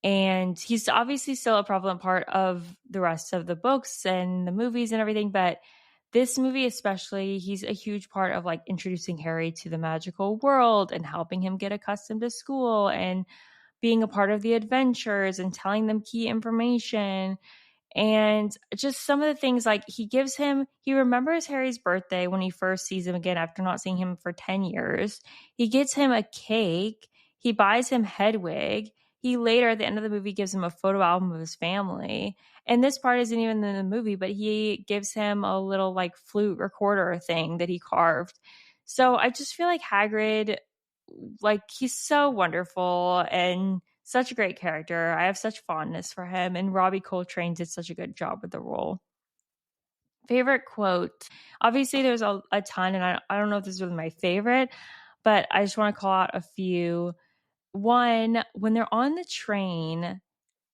Speaker 1: And he's obviously still a prevalent part of the rest of the books and the movies and everything. But this movie, especially, he's a huge part of like introducing Harry to the magical world and helping him get accustomed to school and being a part of the adventures and telling them key information. And just some of the things like he remembers Harry's birthday when he first sees him again after not seeing him for 10 years. He gets him a cake. He buys him Hedwig. He later, at the end of the movie, gives him a photo album of his family. And this part isn't even in the movie, but he gives him a little like flute recorder thing that he carved. So I just feel like Hagrid, like he's so wonderful and such a great character. I have such fondness for him, and Robbie Coltrane did such a good job with the role. Favorite quote. Obviously, there's a ton, and I don't know if this is really my favorite, but I just want to call out a few. One, when they're on the train,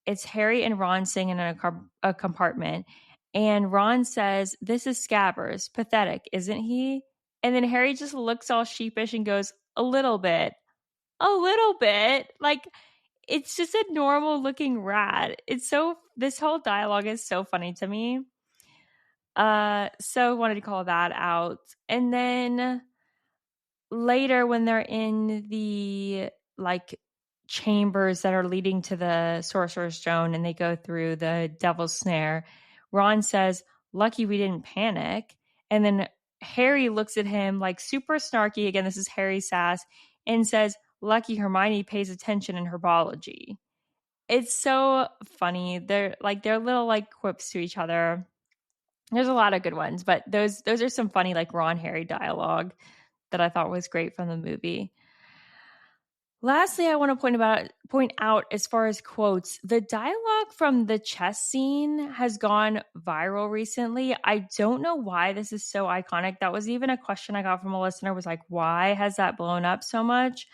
Speaker 1: it's Harry and Ron singing in a compartment, and Ron says, "This is Scabbers. Pathetic, isn't he?" And then Harry just looks all sheepish and goes, "A little bit." A little bit. Like it's just a normal looking rat. This whole dialogue is so funny to me. So wanted to call that out. And then later when they're in the like chambers that are leading to the Sorcerer's Stone and they go through the Devil's Snare, Ron says, "Lucky we didn't panic." And then Harry looks at him like super snarky. Again, this is Harry sass and says, "Lucky Hermione pays attention in herbology." It's so funny. They're little like quips to each other. There's a lot of good ones, but those are some funny like Ron Harry dialogue that I thought was great from the movie. Lastly, I want to point out as far as quotes, the dialogue from the chess scene has gone viral recently. I don't know why this is so iconic. That was even a question I got from a listener was like, why has that blown up so much?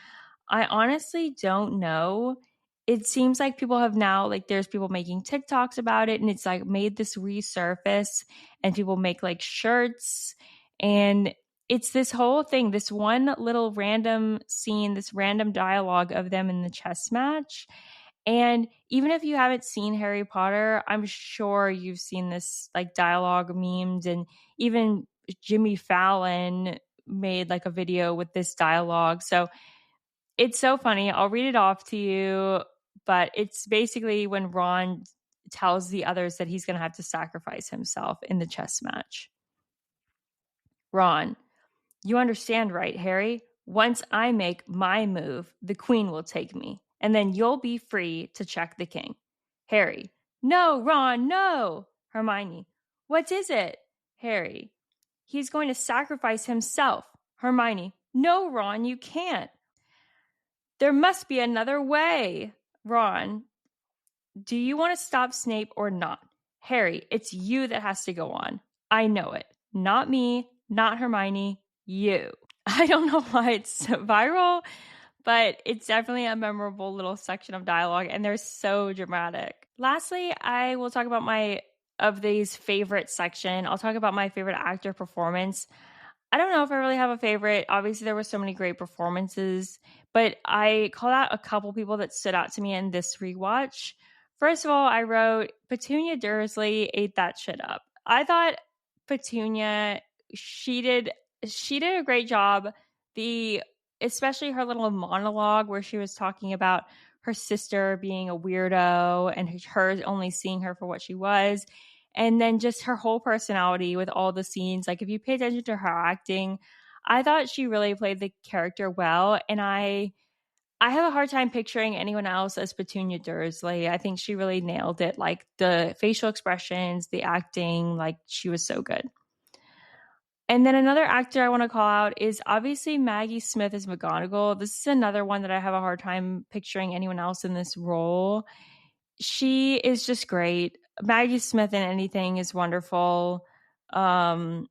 Speaker 1: I honestly don't know. It seems like people have now, like, there's people making TikToks about it, and it's like made this resurface, and people make like shirts. And it's this whole thing, this one little random scene, this random dialogue of them in the chess match. And even if you haven't seen Harry Potter, I'm sure you've seen this like dialogue memed, and even Jimmy Fallon made like a video with this dialogue. So it's so funny. I'll read it off to you, but it's basically when Ron tells the others that he's going to have to sacrifice himself in the chess match. Ron, you understand, right, Harry? Once I make my move, the queen will take me, and then you'll be free to check the king. Harry, no, Ron, no. Hermione, what is it? Harry, he's going to sacrifice himself. Hermione, no, Ron, you can't. There must be another way. Ron, do you want to stop Snape or not? Harry, it's you that has to go on. I know it. Not me, not Hermione, you. I don't know why it's so viral, but it's definitely a memorable little section of dialogue, and they're so dramatic. Lastly, I will talk about my of these favorite section. I'll talk about my favorite actor performance. I don't know if I really have a favorite. Obviously, there were so many great performances, but I called out a couple people that stood out to me in this rewatch. First of all, I wrote Petunia Dursley ate that shit up. I thought Petunia, she did a great job. The especially her little monologue where she was talking about her sister being a weirdo and her only seeing her for what she was, and then just her whole personality with all the scenes. Like if you pay attention to her acting, I thought she really played the character well, and I have a hard time picturing anyone else as Petunia Dursley. I think she really nailed it. Like the facial expressions, the acting, like she was so good. And then another actor I want to call out is obviously Maggie Smith as McGonagall. This is another one that I have a hard time picturing anyone else in this role. She is just great. Maggie Smith in anything is wonderful. And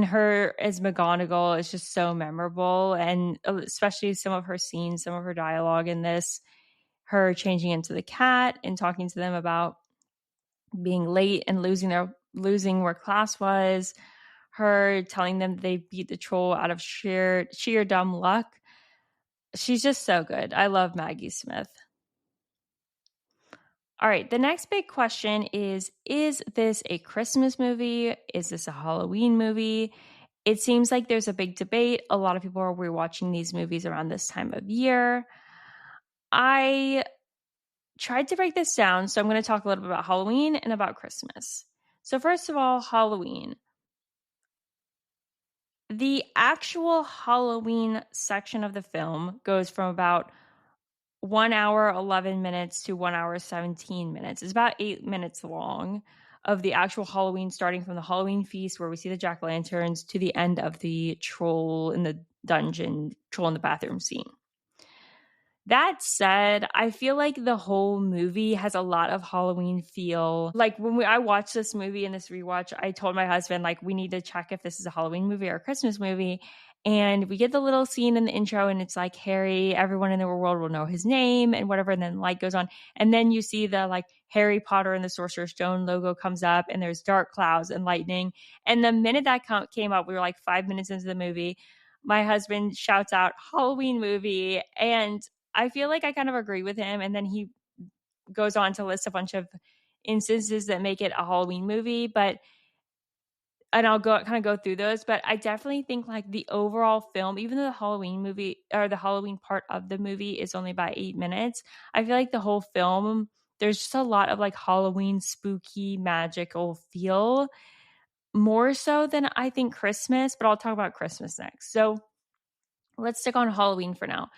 Speaker 1: her as McGonagall is just so memorable. And especially some of her scenes, some of her dialogue in this, her changing into the cat and talking to them about being late and losing where class was, her telling them they beat the troll out of sheer dumb luck. She's just so good. I love Maggie Smith. All right, the next big question is this a Christmas movie? Is this a Halloween movie? It seems like there's a big debate. A lot of people are rewatching these movies around this time of year. I tried to break this down, so I'm going to talk a little bit about Halloween and about Christmas. So first of all, Halloween. The actual Halloween section of the film goes from about 1 hour, 11 minutes to 1 hour, 17 minutes. It's about 8 minutes long of the actual Halloween, starting from the Halloween feast where we see the jack-o'-lanterns to the end of the troll in the dungeon, troll in the bathroom scene. That said, I feel like the whole movie has a lot of Halloween feel. Like when I watched this movie in this rewatch, I told my husband, like, we need to check if this is a Halloween movie or a Christmas movie. And we get the little scene in the intro, and it's like Harry, everyone in the world will know his name and whatever. And then light goes on. And then you see the like Harry Potter and the Sorcerer's Stone logo comes up, and there's dark clouds and lightning. And the minute that came up, we were like 5 minutes into the movie. My husband shouts out Halloween movie. And I feel like I kind of agree with him. And then he goes on to list a bunch of instances that make it a Halloween movie. But and I'll go kind of go through those, but I definitely think like the overall film, even though the Halloween movie or the Halloween part of the movie is only about 8 minutes, I feel like the whole film, there's just a lot of like Halloween spooky magical feel, more so than I think Christmas, but I'll talk about Christmas next. So let's stick on Halloween for now.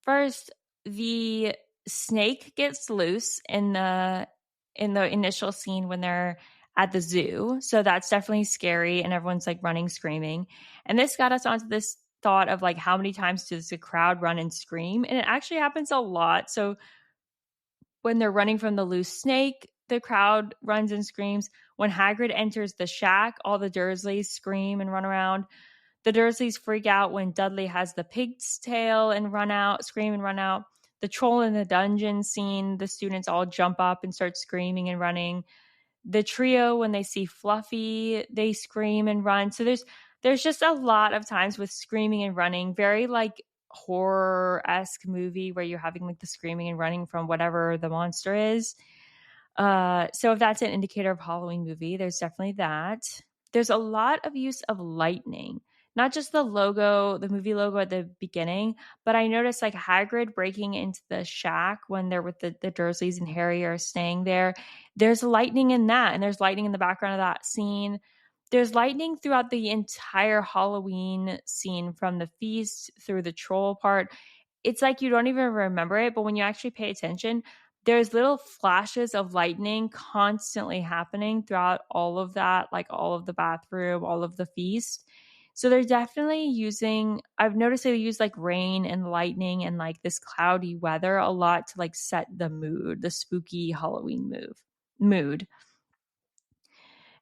Speaker 1: First, the snake gets loose in the initial scene when they're at the zoo. So that's definitely scary and everyone's like running screaming. And this got us onto this thought of like how many times does the crowd run and scream? And it actually happens a lot. So when they're running from the loose snake, the crowd runs and screams. When Hagrid enters the shack, all the Dursleys scream and run around. The Dursleys freak out when Dudley has the pig's tail and run out, scream and run out. The troll in the dungeon scene, the students all jump up and start screaming and running. The trio, when they see Fluffy, they scream and run. So there's just a lot of times with screaming and running, very like horror-esque movie where you're having like the screaming and running from whatever the monster is. So if that's an indicator of Halloween movie, there's definitely that. There's a lot of use of lightning, not just the logo, the movie logo at the beginning, but I noticed like Hagrid breaking into the shack when they're with the Dursleys and Harry are staying there. There's lightning in that, and there's lightning in the background of that scene. There's lightning throughout the entire Halloween scene from the feast through the troll part. It's like you don't even remember it, but when you actually pay attention, there's little flashes of lightning constantly happening throughout all of that, like all of the bathroom, all of the feast. So they're definitely using, I've noticed they use like rain and lightning and like this cloudy weather a lot to like set the mood, the spooky Halloween mood.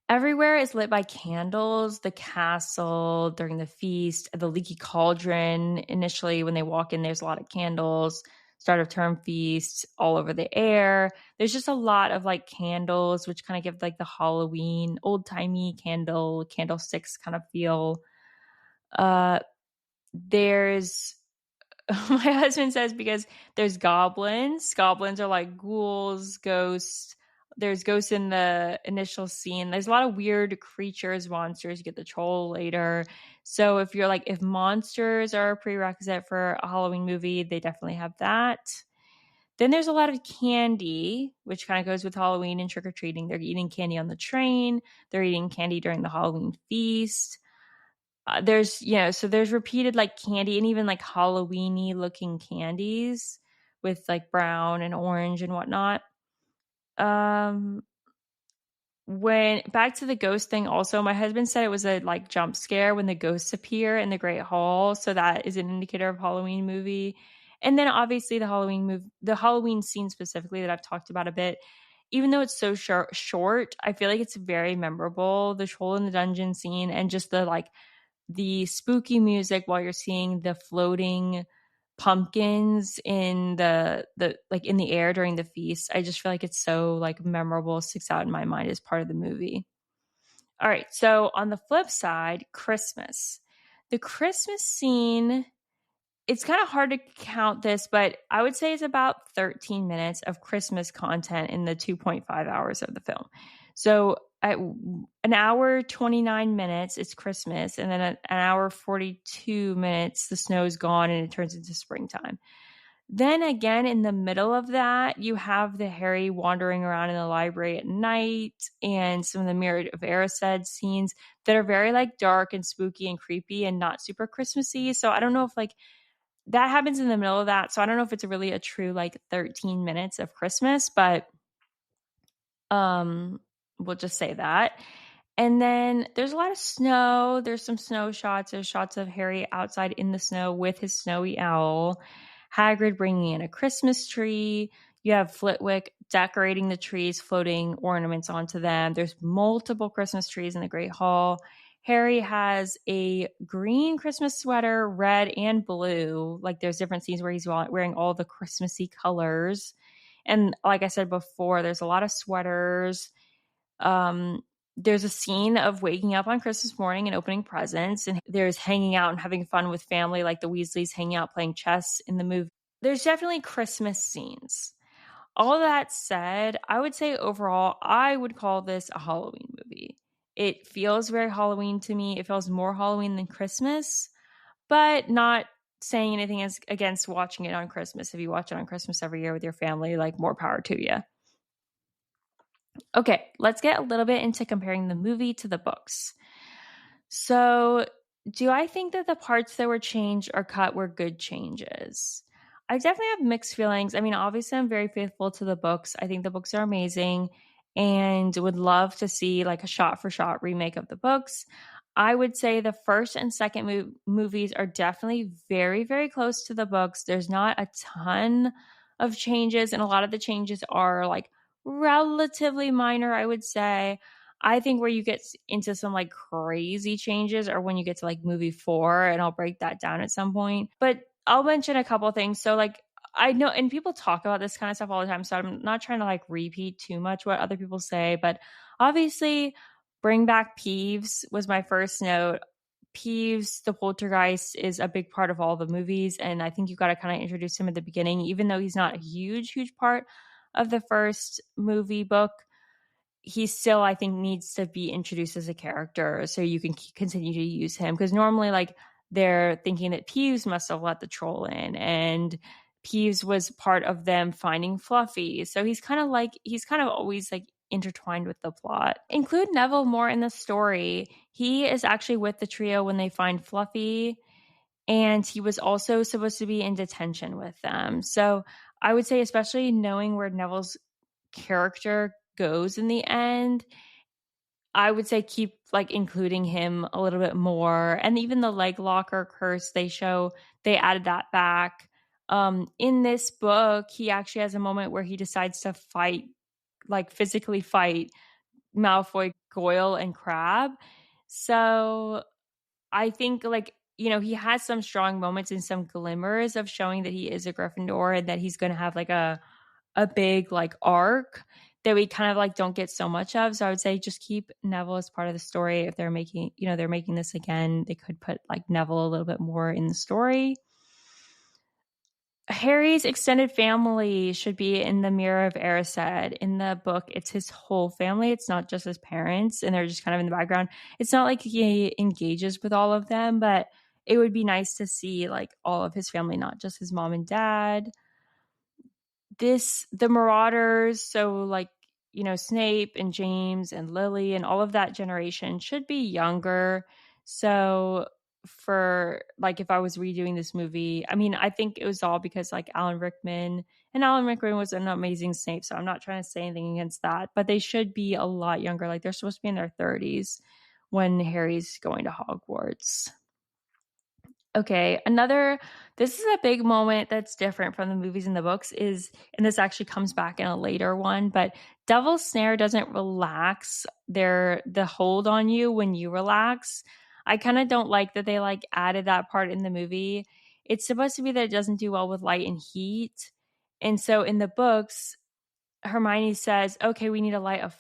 Speaker 1: Everywhere is lit by candles. The castle during the feast, the leaky cauldron. Initially, when they walk in, there's a lot of candles. Start of term feast all over the air. There's just a lot of like candles, which kind of give like the Halloween old timey candlesticks kind of feel. Uh, there's my husband says because there's goblins. Goblins are like ghouls, ghosts. There's ghosts in the initial scene. There's a lot of weird creatures, monsters. You get the troll later. So if you're like, if monsters are a prerequisite for a Halloween movie, they definitely have that. Then there's a lot of candy, which kind of goes with Halloween and trick or treating. They're eating candy on the train. They're eating candy during the Halloween feast. There's so there's repeated like candy and even like Halloweeny looking candies with like brown and orange and whatnot. um when back to the ghost thing, also my husband said it was a like jump scare when the ghosts appear in the Great Hall, so that is an indicator of Halloween movie. And then obviously the Halloween scene specifically that I've talked about a bit, even though it's so short, I feel like it's very memorable. The troll in the dungeon scene and just the spooky music while you're seeing the floating pumpkins in the like in the air during the feast. I just feel like it's so like memorable, sticks out in my mind as part of the movie. All right, so on the flip side, Christmas. The Christmas scene, it's kind of hard to count this, but I would say it's about 13 minutes of Christmas content in the 2.5 hours of the film. So at an hour 29 minutes, it's Christmas, and then an hour 42 minutes, the snow's gone and it turns into springtime. Then again, in the middle of that, you have the Harry wandering around in the library at night and some of the Mirror of Erised scenes that are very like dark and spooky and creepy and not super Christmassy. So I don't know if like that happens in the middle of that. So I don't know if it's really a true like 13 minutes of Christmas, but we'll just say that. And then there's a lot of snow. There's some snow shots. There's shots of Harry outside in the snow with his snowy owl. Hagrid bringing in a Christmas tree. You have Flitwick decorating the trees, floating ornaments onto them. There's multiple Christmas trees in the Great Hall. Harry has a green Christmas sweater, red and blue. Like there's different scenes where he's wearing all the Christmassy colors. And like I said before, there's a lot of sweaters. There's a scene of waking up on Christmas morning and opening presents, and there's hanging out and having fun with family, like the Weasleys hanging out playing chess in the movie. There's definitely Christmas scenes. All that said, I would say overall, I would call this a Halloween movie. It feels very Halloween to me. It feels more Halloween than Christmas, but not saying anything against watching it on Christmas. If you watch it on Christmas every year with your family, like, more power to you. Okay, let's get a little bit into comparing the movie to the books. So, do I think that the parts that were changed or cut were good changes? I definitely have mixed feelings. I mean, obviously, I'm very faithful to the books. I think the books are amazing and would love to see like a shot for shot remake of the books. I would say the first and second movies are definitely very, very close to the books. There's not a ton of changes, and a lot of the changes are like relatively minor, I would say. I think where you get into some like crazy changes are when you get to like movie 4, and I'll break that down at some point. But I'll mention a couple things. So, like, I know, and people talk about this kind of stuff all the time, so I'm not trying to like repeat too much what other people say, but obviously, bring back Peeves was my first note. Peeves, the poltergeist, is a big part of all the movies, and I think you got to kind of introduce him at the beginning, even though he's not a huge, huge part of the first movie book. He still, I think, needs to be introduced as a character so you can continue to use him, because normally, like, they're thinking that Peeves must have let the troll in, and Peeves was part of them finding Fluffy. So he's kind of always like intertwined with the plot. Include Neville more in the story. He is actually with the trio when they find Fluffy, and he was also supposed to be in detention with them. So I would say, especially knowing where Neville's character goes in the end, I would say keep like including him a little bit more. And even the leg locker curse they added that back. In this book, he actually has a moment where he decides to fight, like physically fight Malfoy, Goyle, and Crabbe. So I think, like, he has some strong moments and some glimmers of showing that he is a Gryffindor and that he's going to have like a big like arc that we kind of like don't get so much of. So I would say just keep Neville as part of the story. If they're making this again, they could put like Neville a little bit more in the story. Harry's extended family should be in the Mirror of Erised. In the book, it's his whole family. It's not just his parents, and they're just kind of in the background. It's not like he engages with all of them, but it would be nice to see like all of his family, not just his mom and dad. The Marauders, so like, Snape and James and Lily and all of that generation should be younger. So for like, if I was redoing this movie, I mean, I think it was all because like Alan Rickman was an amazing Snape, so I'm not trying to say anything against that, but they should be a lot younger. Like, they're supposed to be in their 30s when Harry's going to Hogwarts. Okay, this is a big moment that's different from the movies and the books and this actually comes back in a later one, but Devil's Snare doesn't relax the hold on you when you relax. I kind of don't like that they like added that part in the movie. It's supposed to be that it doesn't do well with light and heat. And so in the books, Hermione says, "Okay, we need to light a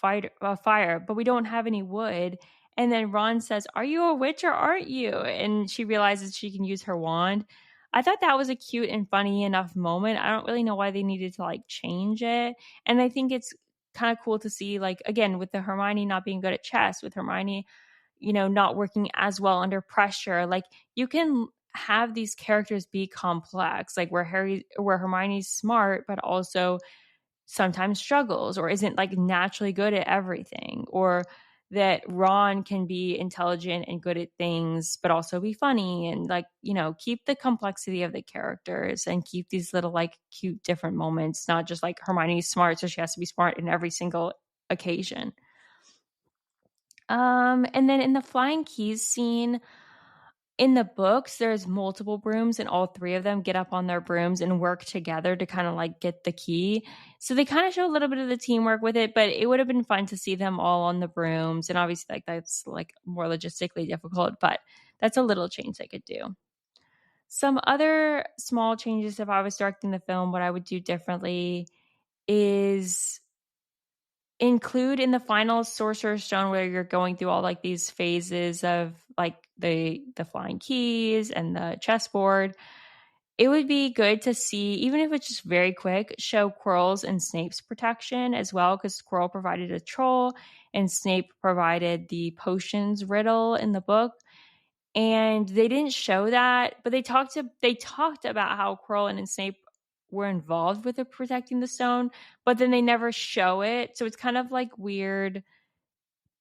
Speaker 1: fire, but we don't have any wood." And then Ron says, "Are you a witch or aren't you?" And she realizes she can use her wand. I thought that was a cute and funny enough moment. I don't really know why they needed to like change it. And I think it's kind of cool to see, like, again, with the Hermione not being good at chess, with Hermione, not working as well under pressure. Like, you can have these characters be complex, like where Hermione's smart, but also sometimes struggles or isn't like naturally good at everything, or that Ron can be intelligent and good at things but also be funny, and like, keep the complexity of the characters and keep these little like cute different moments, not just like Hermione's smart so she has to be smart in every single occasion. And then in the flying keys scene, in the books, there's multiple brooms, and all three of them get up on their brooms and work together to kind of like get the key. So they kind of show a little bit of the teamwork with it, but it would have been fun to see them all on the brooms. And obviously, like, that's like more logistically difficult, but that's a little change they could do. Some other small changes, if I was directing the film, what I would do differently is include in the final Sorcerer's Stone, where you're going through all like these phases of like the flying keys and the chessboard, it would be good to see, even if it's just very quick, show Quirrell's and Snape's protection as well, because Quirrell provided a troll and Snape provided the potions riddle in the book. And they didn't show that, but they talked about how Quirrell and Snape were involved with the protecting the stone, but then they never show it. So it's kind of like weird.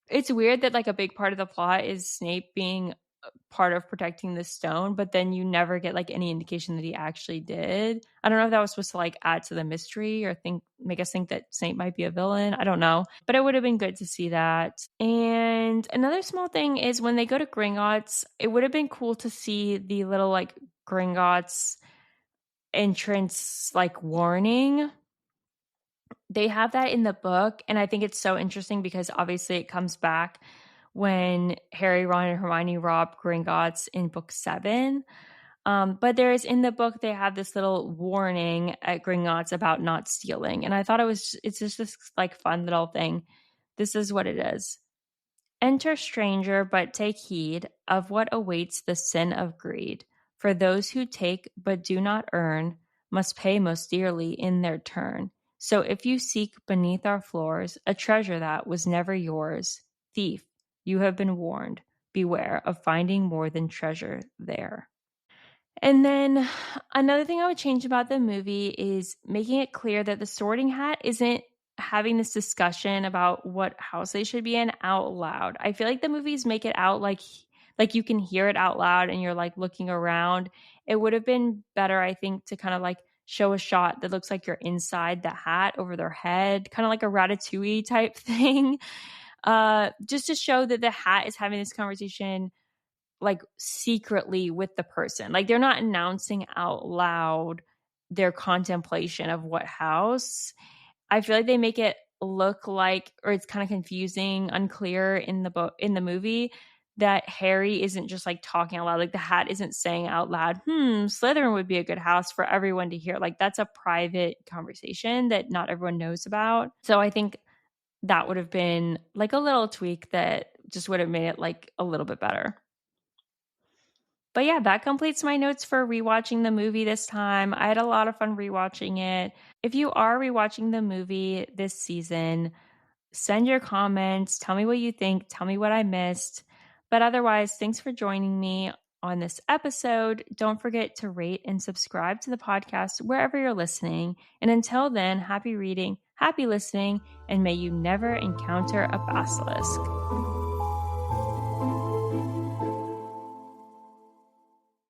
Speaker 1: It's weird that like a big part of the plot is Snape being part of protecting the stone, but then you never get like any indication that he actually did. I don't know if that was supposed to like add to the mystery or make us think that Snape might be a villain. I don't know, but it would have been good to see that. And another small thing is when they go to Gringotts, it would have been cool to see the little like Gringotts entrance like warning. They have that in the book, and I think it's so interesting because obviously it comes back when Harry, Ron, and Hermione rob Gringotts in book 7. But there's in the book, they have this little warning at Gringotts about not stealing. And I thought it's just this like fun little thing. This is what it is. Enter stranger, but take heed of what awaits the sin of greed. For those who take but do not earn must pay most dearly in their turn. So if you seek beneath our floors a treasure that was never yours, thief, you have been warned. Beware of finding more than treasure there. And then another thing I would change about the movie is making it clear that the Sorting Hat isn't having this discussion about what house they should be in out loud. I feel like the movies make it out like you can hear it out loud and you're like looking around. It would have been better, I think, to kind of like show a shot that looks like you're inside the hat over their head, kind of like a Ratatouille type thing. Just to show that the hat is having this conversation like secretly with the person. Like they're not announcing out loud their contemplation of what house. I feel like they make it look like, or it's kind of confusing, unclear in the book, in the movie, that Harry isn't just like talking out loud. Like the hat isn't saying out loud, Slytherin would be a good house for everyone to hear. Like that's a private conversation that not everyone knows about. So I think that would have been like a little tweak that just would have made it like a little bit better. But yeah, that completes my notes for rewatching the movie this time. I had a lot of fun rewatching it. If you are rewatching the movie this season, send your comments. Tell me what you think. Tell me what I missed. But otherwise, thanks for joining me on this episode. Don't forget to rate and subscribe to the podcast wherever you're listening. And until then, happy reading, happy listening, and may you never encounter a basilisk.